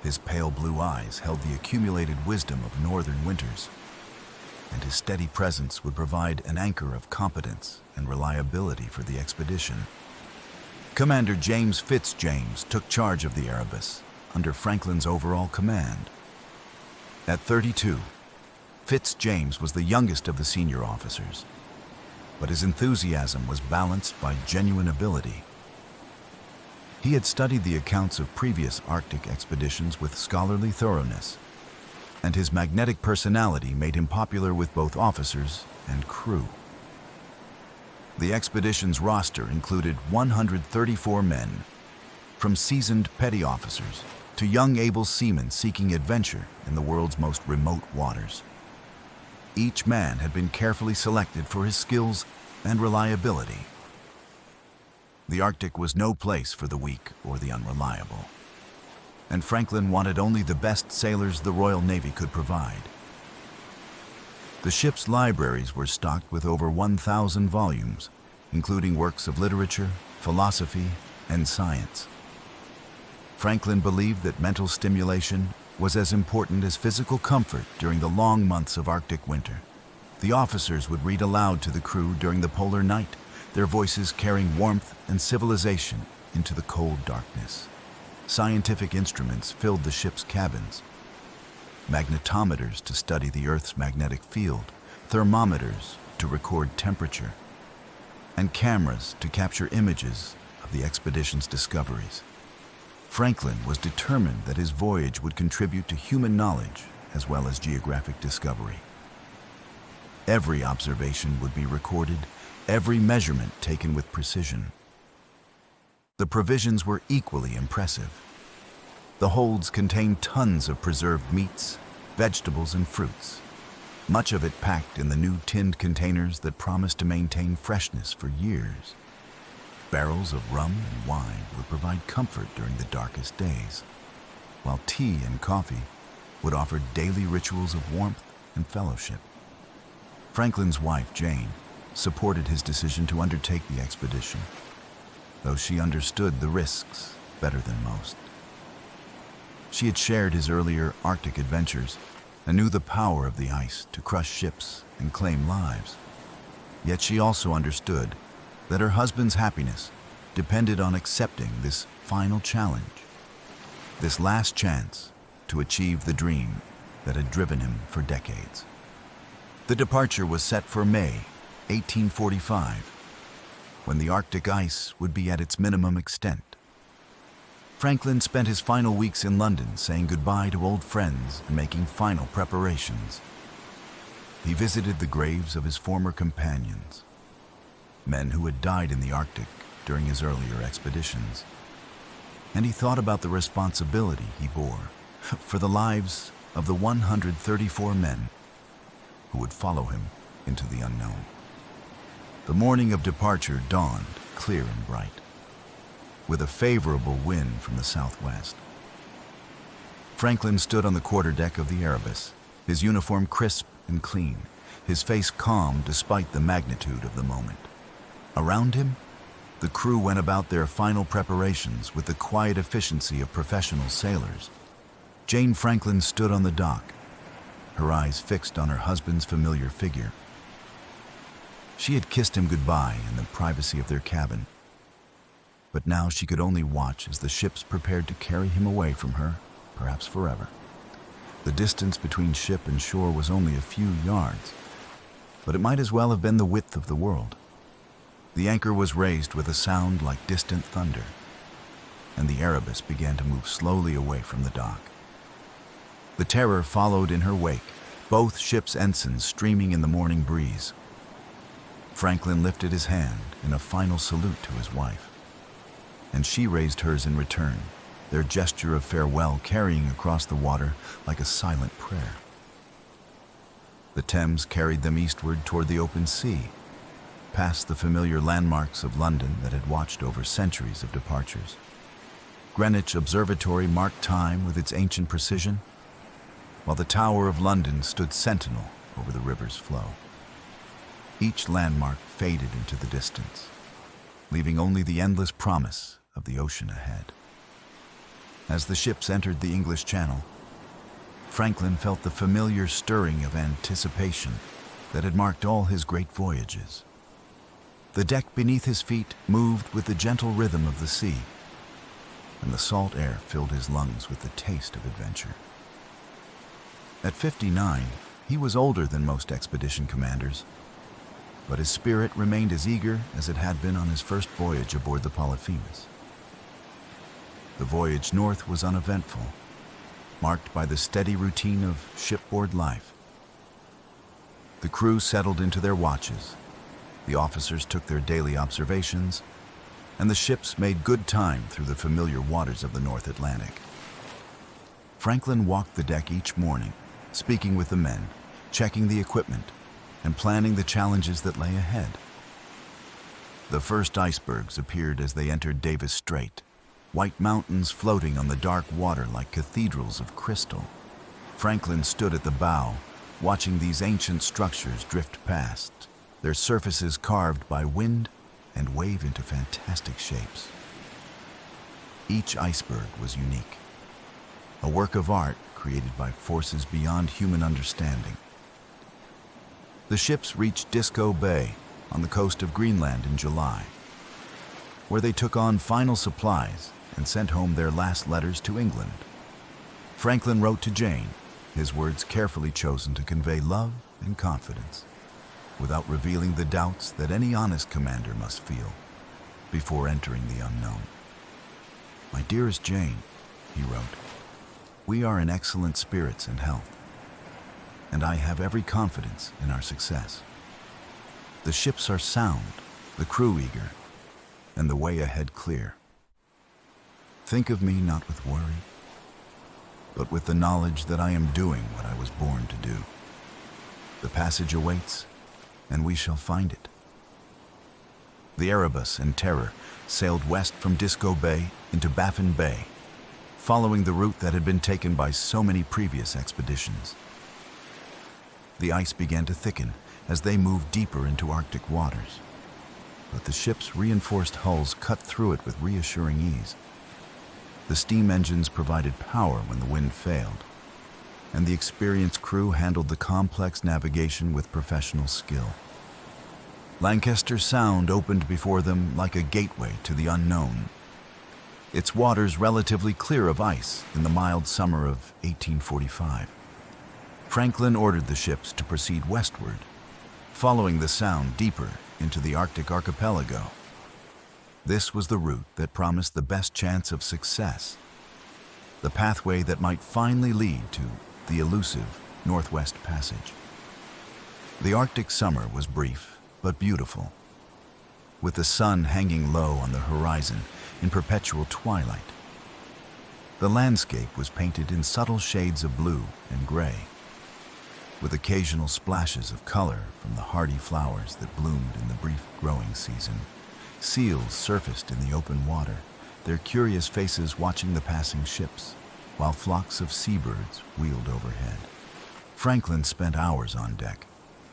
S1: His pale blue eyes held the accumulated wisdom of northern winters, and his steady presence would provide an anchor of competence and reliability for the expedition. Commander James Fitzjames took charge of the Erebus under Franklin's overall command. At 32, Fitzjames was the youngest of the senior officers, but his enthusiasm was balanced by genuine ability. He had studied the accounts of previous Arctic expeditions with scholarly thoroughness, and his magnetic personality made him popular with both officers and crew. The expedition's roster included 134 men, from seasoned petty officers to young able seamen seeking adventure in the world's most remote waters. Each man had been carefully selected for his skills and reliability. The Arctic was no place for the weak or the unreliable, and Franklin wanted only the best sailors the Royal Navy could provide. The ship's libraries were stocked with over 1,000 volumes, including works of literature, philosophy, and science. Franklin believed that mental stimulation was as important as physical comfort during the long months of Arctic winter. The officers would read aloud to the crew during the polar night, their voices carrying warmth and civilization into the cold darkness. Scientific instruments filled the ship's cabins: magnetometers to study the Earth's magnetic field, thermometers to record temperature, and cameras to capture images of the expedition's discoveries. Franklin was determined that his voyage would contribute to human knowledge as well as geographic discovery. Every observation would be recorded, every measurement taken with precision. The provisions were equally impressive. The holds contained tons of preserved meats, vegetables, and fruits, much of it packed in the new tinned containers that promised to maintain freshness for years. Barrels of rum and wine would provide comfort during the darkest days, while tea and coffee would offer daily rituals of warmth and fellowship. Franklin's wife, Jane, supported his decision to undertake the expedition, though she understood the risks better than most. She had shared his earlier Arctic adventures and knew the power of the ice to crush ships and claim lives. Yet she also understood that her husband's happiness depended on accepting this final challenge, this last chance to achieve the dream that had driven him for decades. The departure was set for May 1845, when the Arctic ice would be at its minimum extent. Franklin spent his final weeks in London saying goodbye to old friends and making final preparations. He visited the graves of his former companions, men who had died in the Arctic during his earlier expeditions, and he thought about the responsibility he bore for the lives of the 134 men who would follow him into the unknown. The morning of departure dawned clear and bright, with a favorable wind from the southwest. Franklin stood on the quarterdeck of the Erebus, his uniform crisp and clean, his face calm despite the magnitude of the moment. Around him, the crew went about their final preparations with the quiet efficiency of professional sailors. Jane Franklin stood on the dock, her eyes fixed on her husband's familiar figure. She had kissed him goodbye in the privacy of their cabin, but now she could only watch as the ships prepared to carry him away from her, perhaps forever. The distance between ship and shore was only a few yards, but it might as well have been the width of the world. The anchor was raised with a sound like distant thunder, and the Erebus began to move slowly away from the dock. The Terror followed in her wake, both ships' ensigns streaming in the morning breeze. Franklin lifted his hand in a final salute to his wife, and she raised hers in return, their gesture of farewell carrying across the water like a silent prayer. The Thames carried them eastward toward the open sea, past the familiar landmarks of London that had watched over centuries of departures. Greenwich Observatory marked time with its ancient precision, while the Tower of London stood sentinel over the river's flow. Each landmark faded into the distance, leaving only the endless promise of the ocean ahead. As the ships entered the English Channel, Franklin felt the familiar stirring of anticipation that had marked all his great voyages. The deck beneath his feet moved with the gentle rhythm of the sea, and the salt air filled his lungs with the taste of adventure. At 59, he was older than most expedition commanders, but his spirit remained as eager as it had been on his first voyage aboard the Polyphemus. The voyage north was uneventful, marked by the steady routine of shipboard life. The crew settled into their watches, the officers took their daily observations, and the ships made good time through the familiar waters of the North Atlantic. Franklin walked the deck each morning, speaking with the men, checking the equipment, and planning the challenges that lay ahead. The first icebergs appeared as they entered Davis Strait, white mountains floating on the dark water like cathedrals of crystal. Franklin stood at the bow, watching these ancient structures drift past, their surfaces carved by wind and wave into fantastic shapes. Each iceberg was unique, a work of art created by forces beyond human understanding. The ships reached Disco Bay on the coast of Greenland in July, where they took on final supplies and sent home their last letters to England. Franklin wrote to Jane, his words carefully chosen to convey love and confidence. without revealing the doubts that any honest commander must feel before entering the unknown. "My dearest Jane," he wrote, "we are in excellent spirits and health, and I have every confidence in our success. The ships are sound, the crew eager, and the way ahead clear. Think of me not with worry, but with the knowledge that I am doing what I was born to do. The passage awaits, and we shall find it." The Erebus and Terror sailed west from Disco Bay into Baffin Bay, following the route that had been taken by so many previous expeditions. The ice began to thicken as they moved deeper into Arctic waters, but the ship's reinforced hulls cut through it with reassuring ease. The steam engines provided power when the wind failed, and the experienced crew handled the complex navigation with professional skill. Lancaster Sound opened before them like a gateway to the unknown, its waters relatively clear of ice in the mild summer of 1845. Franklin ordered the ships to proceed westward, following the Sound deeper into the Arctic archipelago. This was the route that promised the best chance of success, the pathway that might finally lead to the elusive Northwest Passage. The Arctic summer was brief but beautiful, with the sun hanging low on the horizon in perpetual twilight. The landscape was painted in subtle shades of blue and gray, with occasional splashes of color from the hardy flowers that bloomed in the brief growing season. Seals surfaced in the open water, their curious faces watching the passing ships, while flocks of seabirds wheeled overhead. Franklin spent hours on deck,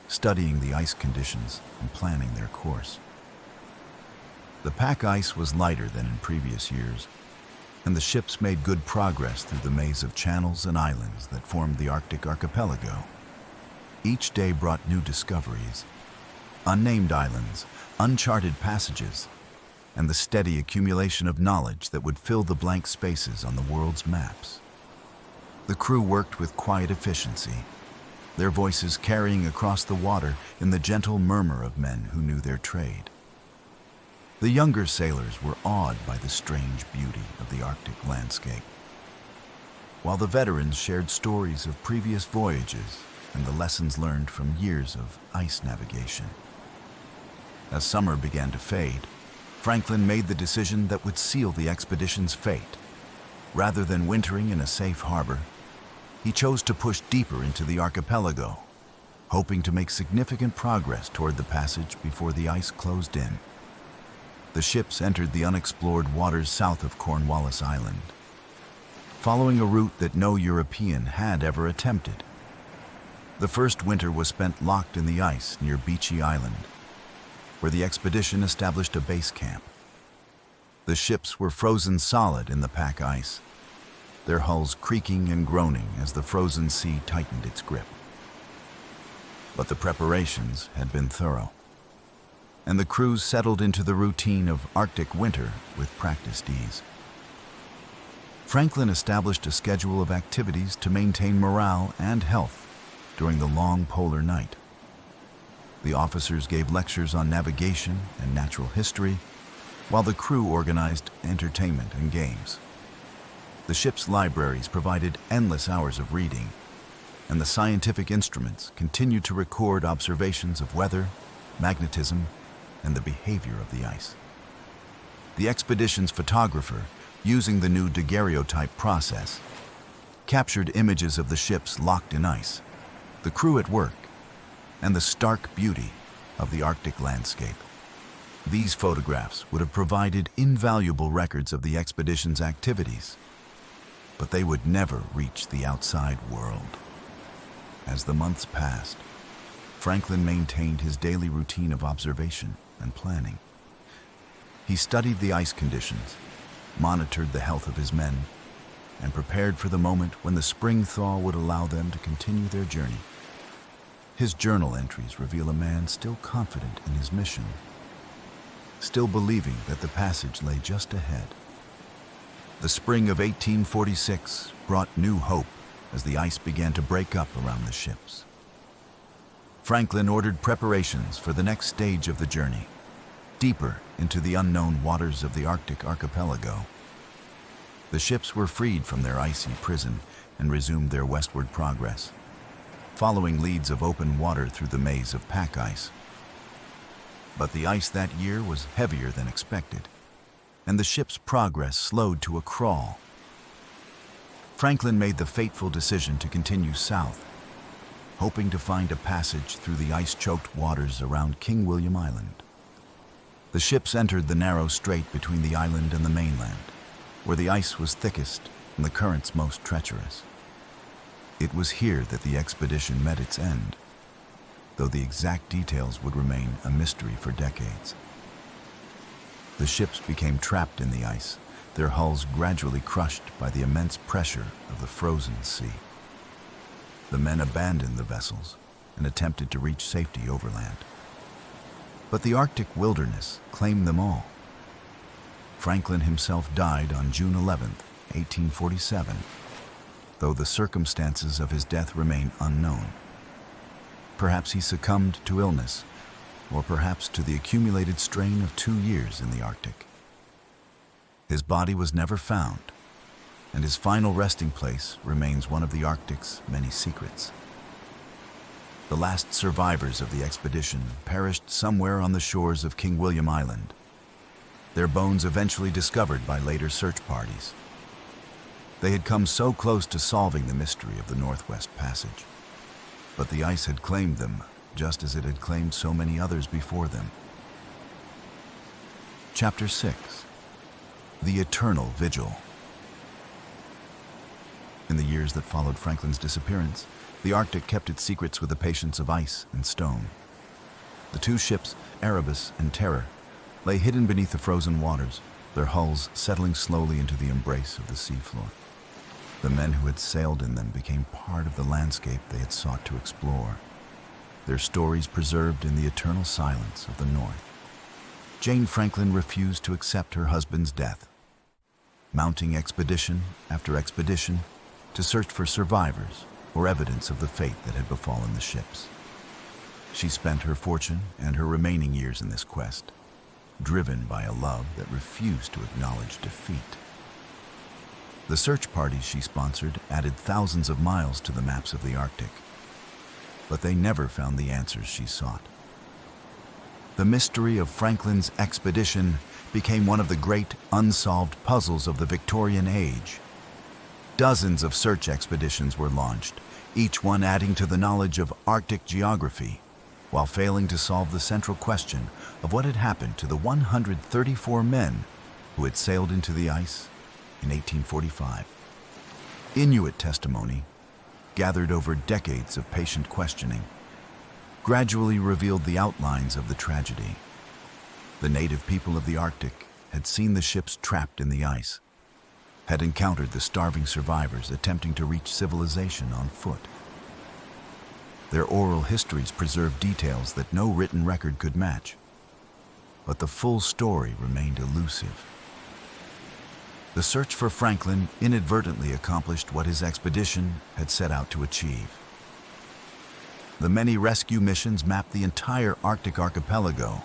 S1: studying the ice conditions and planning their course. The pack ice was lighter than in previous years, and the ships made good progress through the maze of channels and islands that formed the Arctic archipelago. Each day brought new discoveries, unnamed islands, uncharted passages, and the steady accumulation of knowledge that would fill the blank spaces on the world's maps. The crew worked with quiet efficiency, their voices carrying across the water in the gentle murmur of men who knew their trade. The younger sailors were awed by the strange beauty of the Arctic landscape, while the veterans shared stories of previous voyages and the lessons learned from years of ice navigation. As summer began to fade, Franklin made the decision that would seal the expedition's fate. Rather than wintering in a safe harbor, he chose to push deeper into the archipelago, hoping to make significant progress toward the passage before the ice closed in. The ships entered the unexplored waters south of Cornwallis Island, following a route that no European had ever attempted. The first winter was spent locked in the ice near Beechy Island, where the expedition established a base camp. The ships were frozen solid in the pack ice, their hulls creaking and groaning as the frozen sea tightened its grip. But the preparations had been thorough, and the crews settled into the routine of Arctic winter with practiced ease. Franklin established a schedule of activities to maintain morale and health during the long polar night. The officers gave lectures on navigation and natural history, while the crew organized entertainment and games. The ship's libraries provided endless hours of reading, and the scientific instruments continued to record observations of weather, magnetism, and the behavior of the ice. The expedition's photographer, using the new daguerreotype process, captured images of the ships locked in ice, the crew at work, and the stark beauty of the Arctic landscape. These photographs would have provided invaluable records of the expedition's activities, but they would never reach the outside world. As the months passed, Franklin maintained his daily routine of observation and planning. He studied the ice conditions, monitored the health of his men, and prepared for the moment when the spring thaw would allow them to continue their journey. His journal entries reveal a man still confident in his mission, still believing that the passage lay just ahead. The spring of 1846 brought new hope as the ice began to break up around the ships. Franklin ordered preparations for the next stage of the journey, deeper into the unknown waters of the Arctic archipelago. The ships were freed from their icy prison and resumed their westward progress, following leads of open water through the maze of pack ice. But the ice that year was heavier than expected, and the ship's progress slowed to a crawl. Franklin made the fateful decision to continue south, hoping to find a passage through the ice-choked waters around King William Island. The ships entered the narrow strait between the island and the mainland, where the ice was thickest and the currents most treacherous. It was here that the expedition met its end, though the exact details would remain a mystery for decades. The ships became trapped in the ice, their hulls gradually crushed by the immense pressure of the frozen sea. The men abandoned the vessels and attempted to reach safety overland. But the Arctic wilderness claimed them all. Franklin himself died on June 11, 1847, though the circumstances of his death remain unknown. Perhaps he succumbed to illness, or perhaps to the accumulated strain of 2 years in the Arctic. His body was never found, and his final resting place remains one of the Arctic's many secrets. The last survivors of the expedition perished somewhere on the shores of King William Island, their bones eventually discovered by later search parties. They had come so close to solving the mystery of the Northwest Passage, but the ice had claimed them just as it had claimed so many others before them. Chapter 6. The Eternal Vigil. In the years that followed Franklin's disappearance, the Arctic kept its secrets with the patience of ice and stone. The two ships, Erebus and Terror, lay hidden beneath the frozen waters, their hulls settling slowly into the embrace of the seafloor. The men who had sailed in them became part of the landscape they had sought to explore, their stories preserved in the eternal silence of the North. Jane Franklin refused to accept her husband's death, mounting expedition after expedition to search for survivors or evidence of the fate that had befallen the ships. She spent her fortune and her remaining years in this quest, driven by a love that refused to acknowledge defeat. The search parties she sponsored added thousands of miles to the maps of the Arctic, but they never found the answers she sought. The mystery of Franklin's expedition became one of the great unsolved puzzles of the Victorian Age. Dozens of search expeditions were launched, each one adding to the knowledge of Arctic geography, while failing to solve the central question of what had happened to the 134 men who had sailed into the ice in 1845. Inuit testimony, gathered over decades of patient questioning, gradually revealed the outlines of the tragedy. The native people of the Arctic had seen the ships trapped in the ice, had encountered the starving survivors attempting to reach civilization on foot. Their oral histories preserved details that no written record could match, but the full story remained elusive. The search for Franklin inadvertently accomplished what his expedition had set out to achieve. The many rescue missions mapped the entire Arctic archipelago,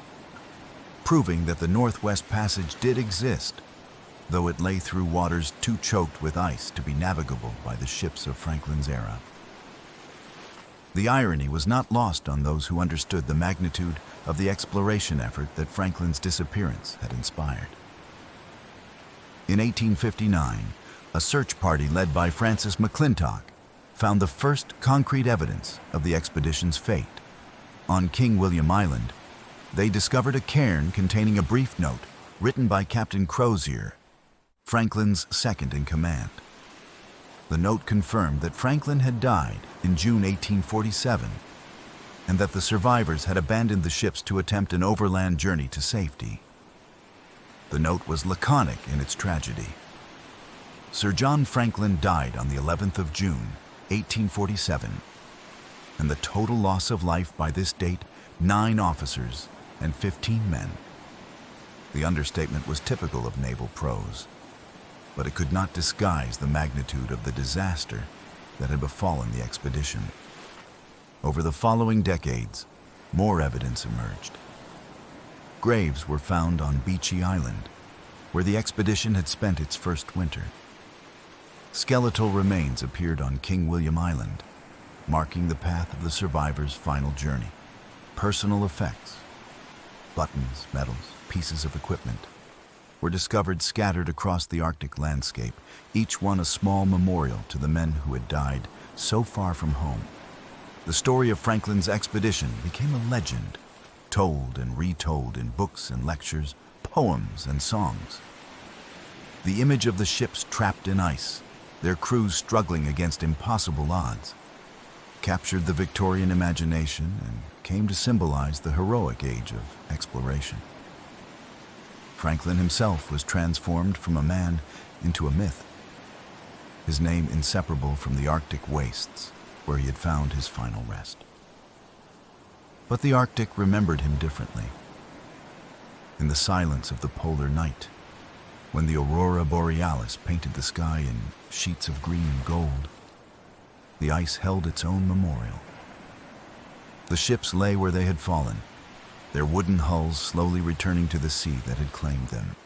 S1: proving that the Northwest Passage did exist, though it lay through waters too choked with ice to be navigable by the ships of Franklin's era. The irony was not lost on those who understood the magnitude of the exploration effort that Franklin's disappearance had inspired. In 1859, a search party led by Francis McClintock found the first concrete evidence of the expedition's fate. On King William Island, they discovered a cairn containing a brief note written by Captain Crozier, Franklin's second-in-command. The note confirmed that Franklin had died in June 1847, and that the survivors had abandoned the ships to attempt an overland journey to safety. The note was laconic in its tragedy. Sir John Franklin died on the 11th of June, 1847, and the total loss of life by this date, 9 officers and 15 men. The understatement was typical of naval prose, but it could not disguise the magnitude of the disaster that had befallen the expedition. Over the following decades, more evidence emerged. Graves were found on Beechey Island, where the expedition had spent its first winter. Skeletal remains appeared on King William Island, marking the path of the survivors' final journey. Personal effects, buttons, medals, pieces of equipment, were discovered scattered across the Arctic landscape, each one a small memorial to the men who had died so far from home. The story of Franklin's expedition became a legend, told and retold in books and lectures, poems and songs. The image of the ships trapped in ice, their crews struggling against impossible odds, captured the Victorian imagination and came to symbolize the heroic age of exploration. Franklin himself was transformed from a man into a myth, his name inseparable from the Arctic wastes where he had found his final rest. But the Arctic remembered him differently. In the silence of the polar night, when the aurora borealis painted the sky in sheets of green and gold, the ice held its own memorial. The ships lay where they had fallen, their wooden hulls slowly returning to the sea that had claimed them.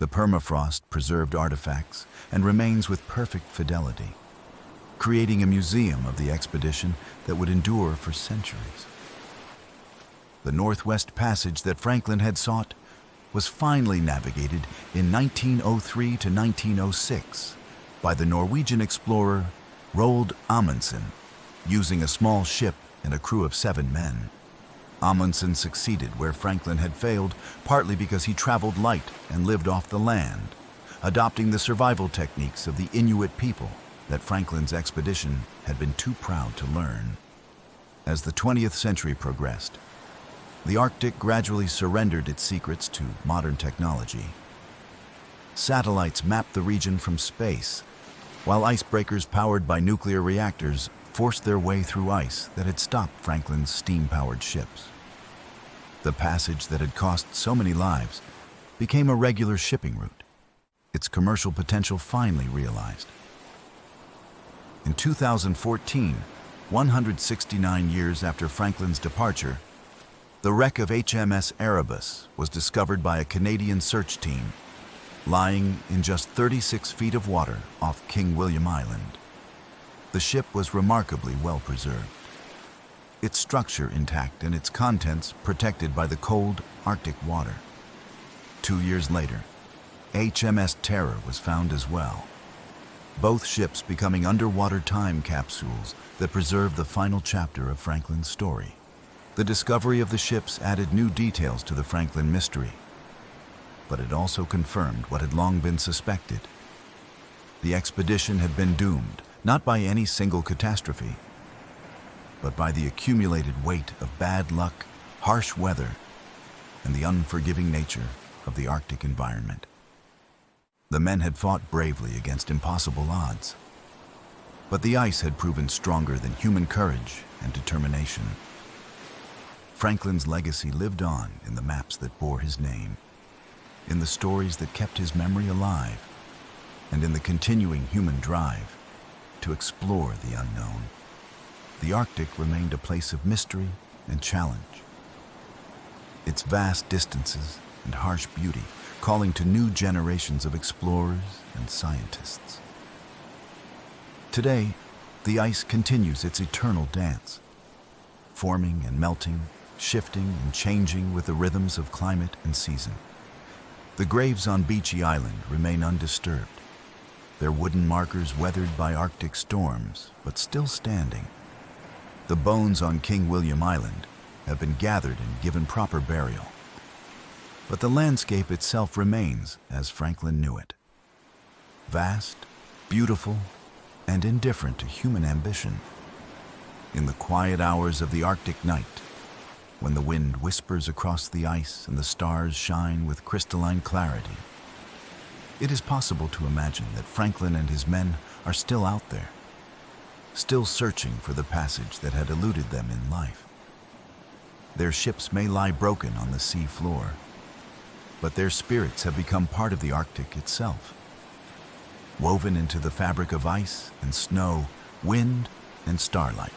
S1: The permafrost preserved artifacts and remains with perfect fidelity, creating a museum of the expedition that would endure for centuries. The Northwest Passage that Franklin had sought was finally navigated in 1903 to 1906 by the Norwegian explorer Roald Amundsen, using a small ship and a crew of 7 men. Amundsen succeeded where Franklin had failed, partly because he traveled light and lived off the land, adopting the survival techniques of the Inuit people that Franklin's expedition had been too proud to learn. As the 20th century progressed, the Arctic gradually surrendered its secrets to modern technology. Satellites mapped the region from space, while icebreakers powered by nuclear reactors forced their way through ice that had stopped Franklin's steam-powered ships. The passage that had cost so many lives became a regular shipping route, its commercial potential finally realized. In 2014, 169 years after Franklin's departure, the wreck of HMS Erebus was discovered by a Canadian search team, lying in just 36 feet of water off King William Island. The ship was remarkably well preserved, its structure intact and its contents protected by the cold Arctic water. 2 years later, HMS Terror was found as well, both ships becoming underwater time capsules that preserve the final chapter of Franklin's story. The discovery of the ships added new details to the Franklin mystery, but it also confirmed what had long been suspected. The expedition had been doomed, not by any single catastrophe, but by the accumulated weight of bad luck, harsh weather, and the unforgiving nature of the Arctic environment. The men had fought bravely against impossible odds, but the ice had proven stronger than human courage and determination. Franklin's legacy lived on in the maps that bore his name, in the stories that kept his memory alive, and in the continuing human drive to explore the unknown. The Arctic remained a place of mystery and challenge, its vast distances and harsh beauty calling to new generations of explorers and scientists. Today, the ice continues its eternal dance, forming and melting, shifting and changing with the rhythms of climate and season. The graves on Beechey Island remain undisturbed, their wooden markers weathered by Arctic storms, but still standing. The bones on King William Island have been gathered and given proper burial, but the landscape itself remains as Franklin knew it. Vast, beautiful, and indifferent to human ambition. In the quiet hours of the Arctic night, when the wind whispers across the ice and the stars shine with crystalline clarity, it is possible to imagine that Franklin and his men are still out there, still searching for the passage that had eluded them in life. Their ships may lie broken on the sea floor, but their spirits have become part of the Arctic itself, woven into the fabric of ice and snow, wind and starlight.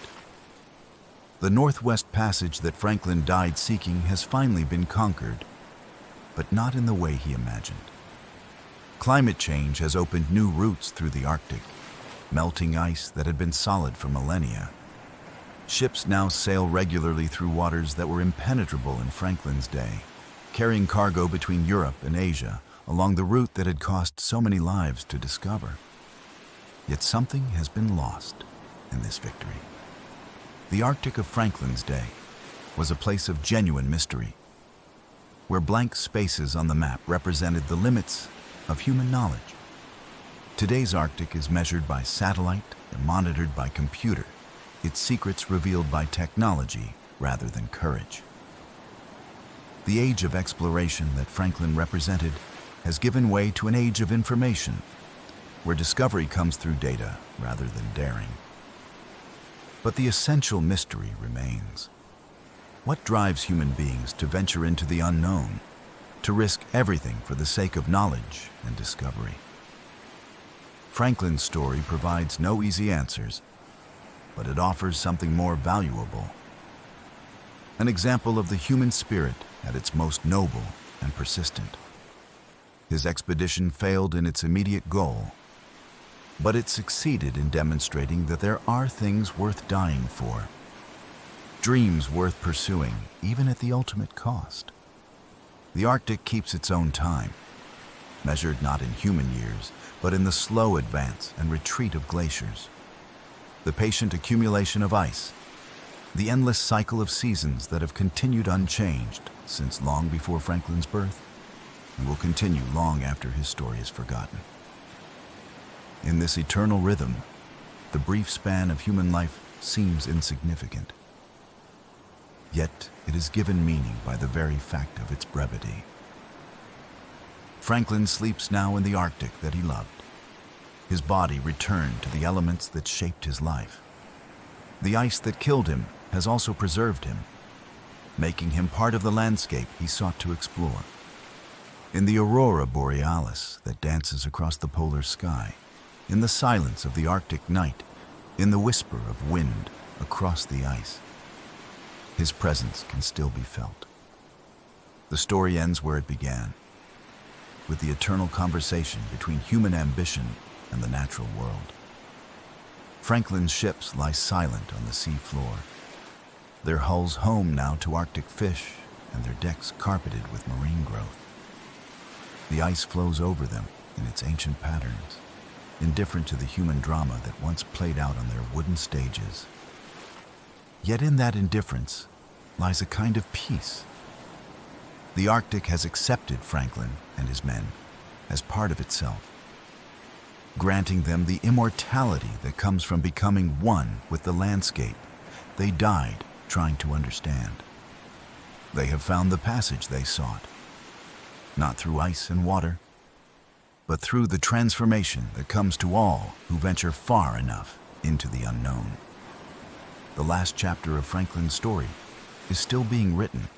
S1: The Northwest Passage that Franklin died seeking has finally been conquered, but not in the way he imagined. Climate change has opened new routes through the Arctic, melting ice that had been solid for millennia. Ships now sail regularly through waters that were impenetrable in Franklin's day, carrying cargo between Europe and Asia along the route that had cost so many lives to discover. Yet something has been lost in this victory. The Arctic of Franklin's day was a place of genuine mystery, where blank spaces on the map represented the limits of human knowledge. Today's Arctic is measured by satellite and monitored by computer, its secrets revealed by technology rather than courage. The age of exploration that Franklin represented has given way to an age of information, where discovery comes through data rather than daring. But the essential mystery remains. What drives human beings to venture into the unknown, to risk everything for the sake of knowledge and discovery? Franklin's story provides no easy answers, but it offers something more valuable. An example of the human spirit at its most noble and persistent. His expedition failed in its immediate goal, but it succeeded in demonstrating that there are things worth dying for, dreams worth pursuing, even at the ultimate cost. The Arctic keeps its own time, measured not in human years, but in the slow advance and retreat of glaciers, the patient accumulation of ice, the endless cycle of seasons that have continued unchanged since long before Franklin's birth, and will continue long after his story is forgotten. In this eternal rhythm, the brief span of human life seems insignificant. Yet it is given meaning by the very fact of its brevity. Franklin sleeps now in the Arctic that he loved. His body returned to the elements that shaped his life. The ice that killed him has also preserved him, making him part of the landscape he sought to explore. In the aurora borealis that dances across the polar sky, in the silence of the Arctic night, in the whisper of wind across the ice, his presence can still be felt. The story ends where it began, with the eternal conversation between human ambition and the natural world. Franklin's ships lie silent on the sea floor, their hulls home now to Arctic fish and their decks carpeted with marine growth. The ice flows over them in its ancient patterns, indifferent to the human drama that once played out on their wooden stages. Yet in that indifference lies a kind of peace. The Arctic has accepted Franklin and his men as part of itself, granting them the immortality that comes from becoming one with the landscape they died trying to understand. They have found the passage they sought, not through ice and water, but through the transformation that comes to all who venture far enough into the unknown. The last chapter of Franklin's story is still being written,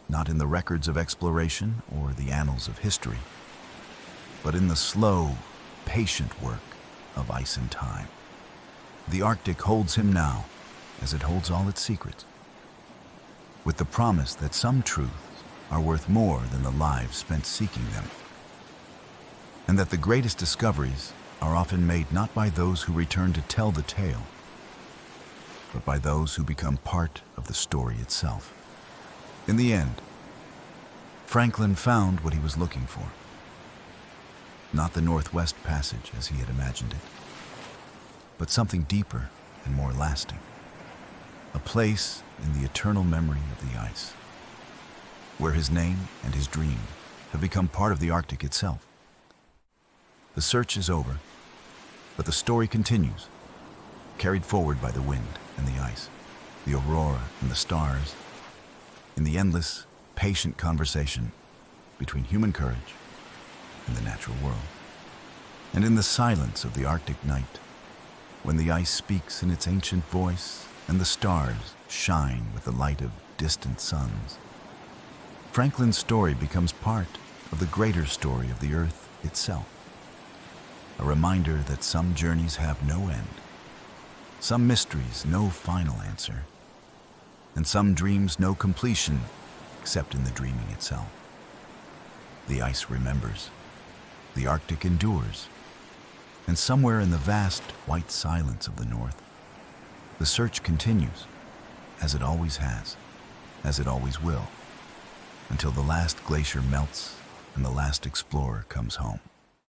S1: not in the records of exploration or the annals of history, but in the slow, patient work of ice and time. The Arctic holds him now, as it holds all its secrets, with the promise that some truths are worth more than the lives spent seeking them, and that the greatest discoveries are often made not by those who return to tell the tale, but by those who become part of the story itself. In the end, Franklin found what he was looking for. Not the Northwest Passage as he had imagined it, but something deeper and more lasting. A place in the eternal memory of the ice, where his name and his dream have become part of the Arctic itself. The search is over, but the story continues, carried forward by the wind and the ice, the aurora and the stars, in the endless, patient conversation between human courage and the natural world. And in the silence of the Arctic night, when the ice speaks in its ancient voice and the stars shine with the light of distant suns, Franklin's story becomes part of the greater story of the Earth itself. A reminder that some journeys have no end, some mysteries no final answer, and some dreams know completion except in the dreaming itself. The ice remembers, the Arctic endures, and somewhere in the vast white silence of the North, the search continues, as it always has, as it always will, until the last glacier melts and the last explorer comes home.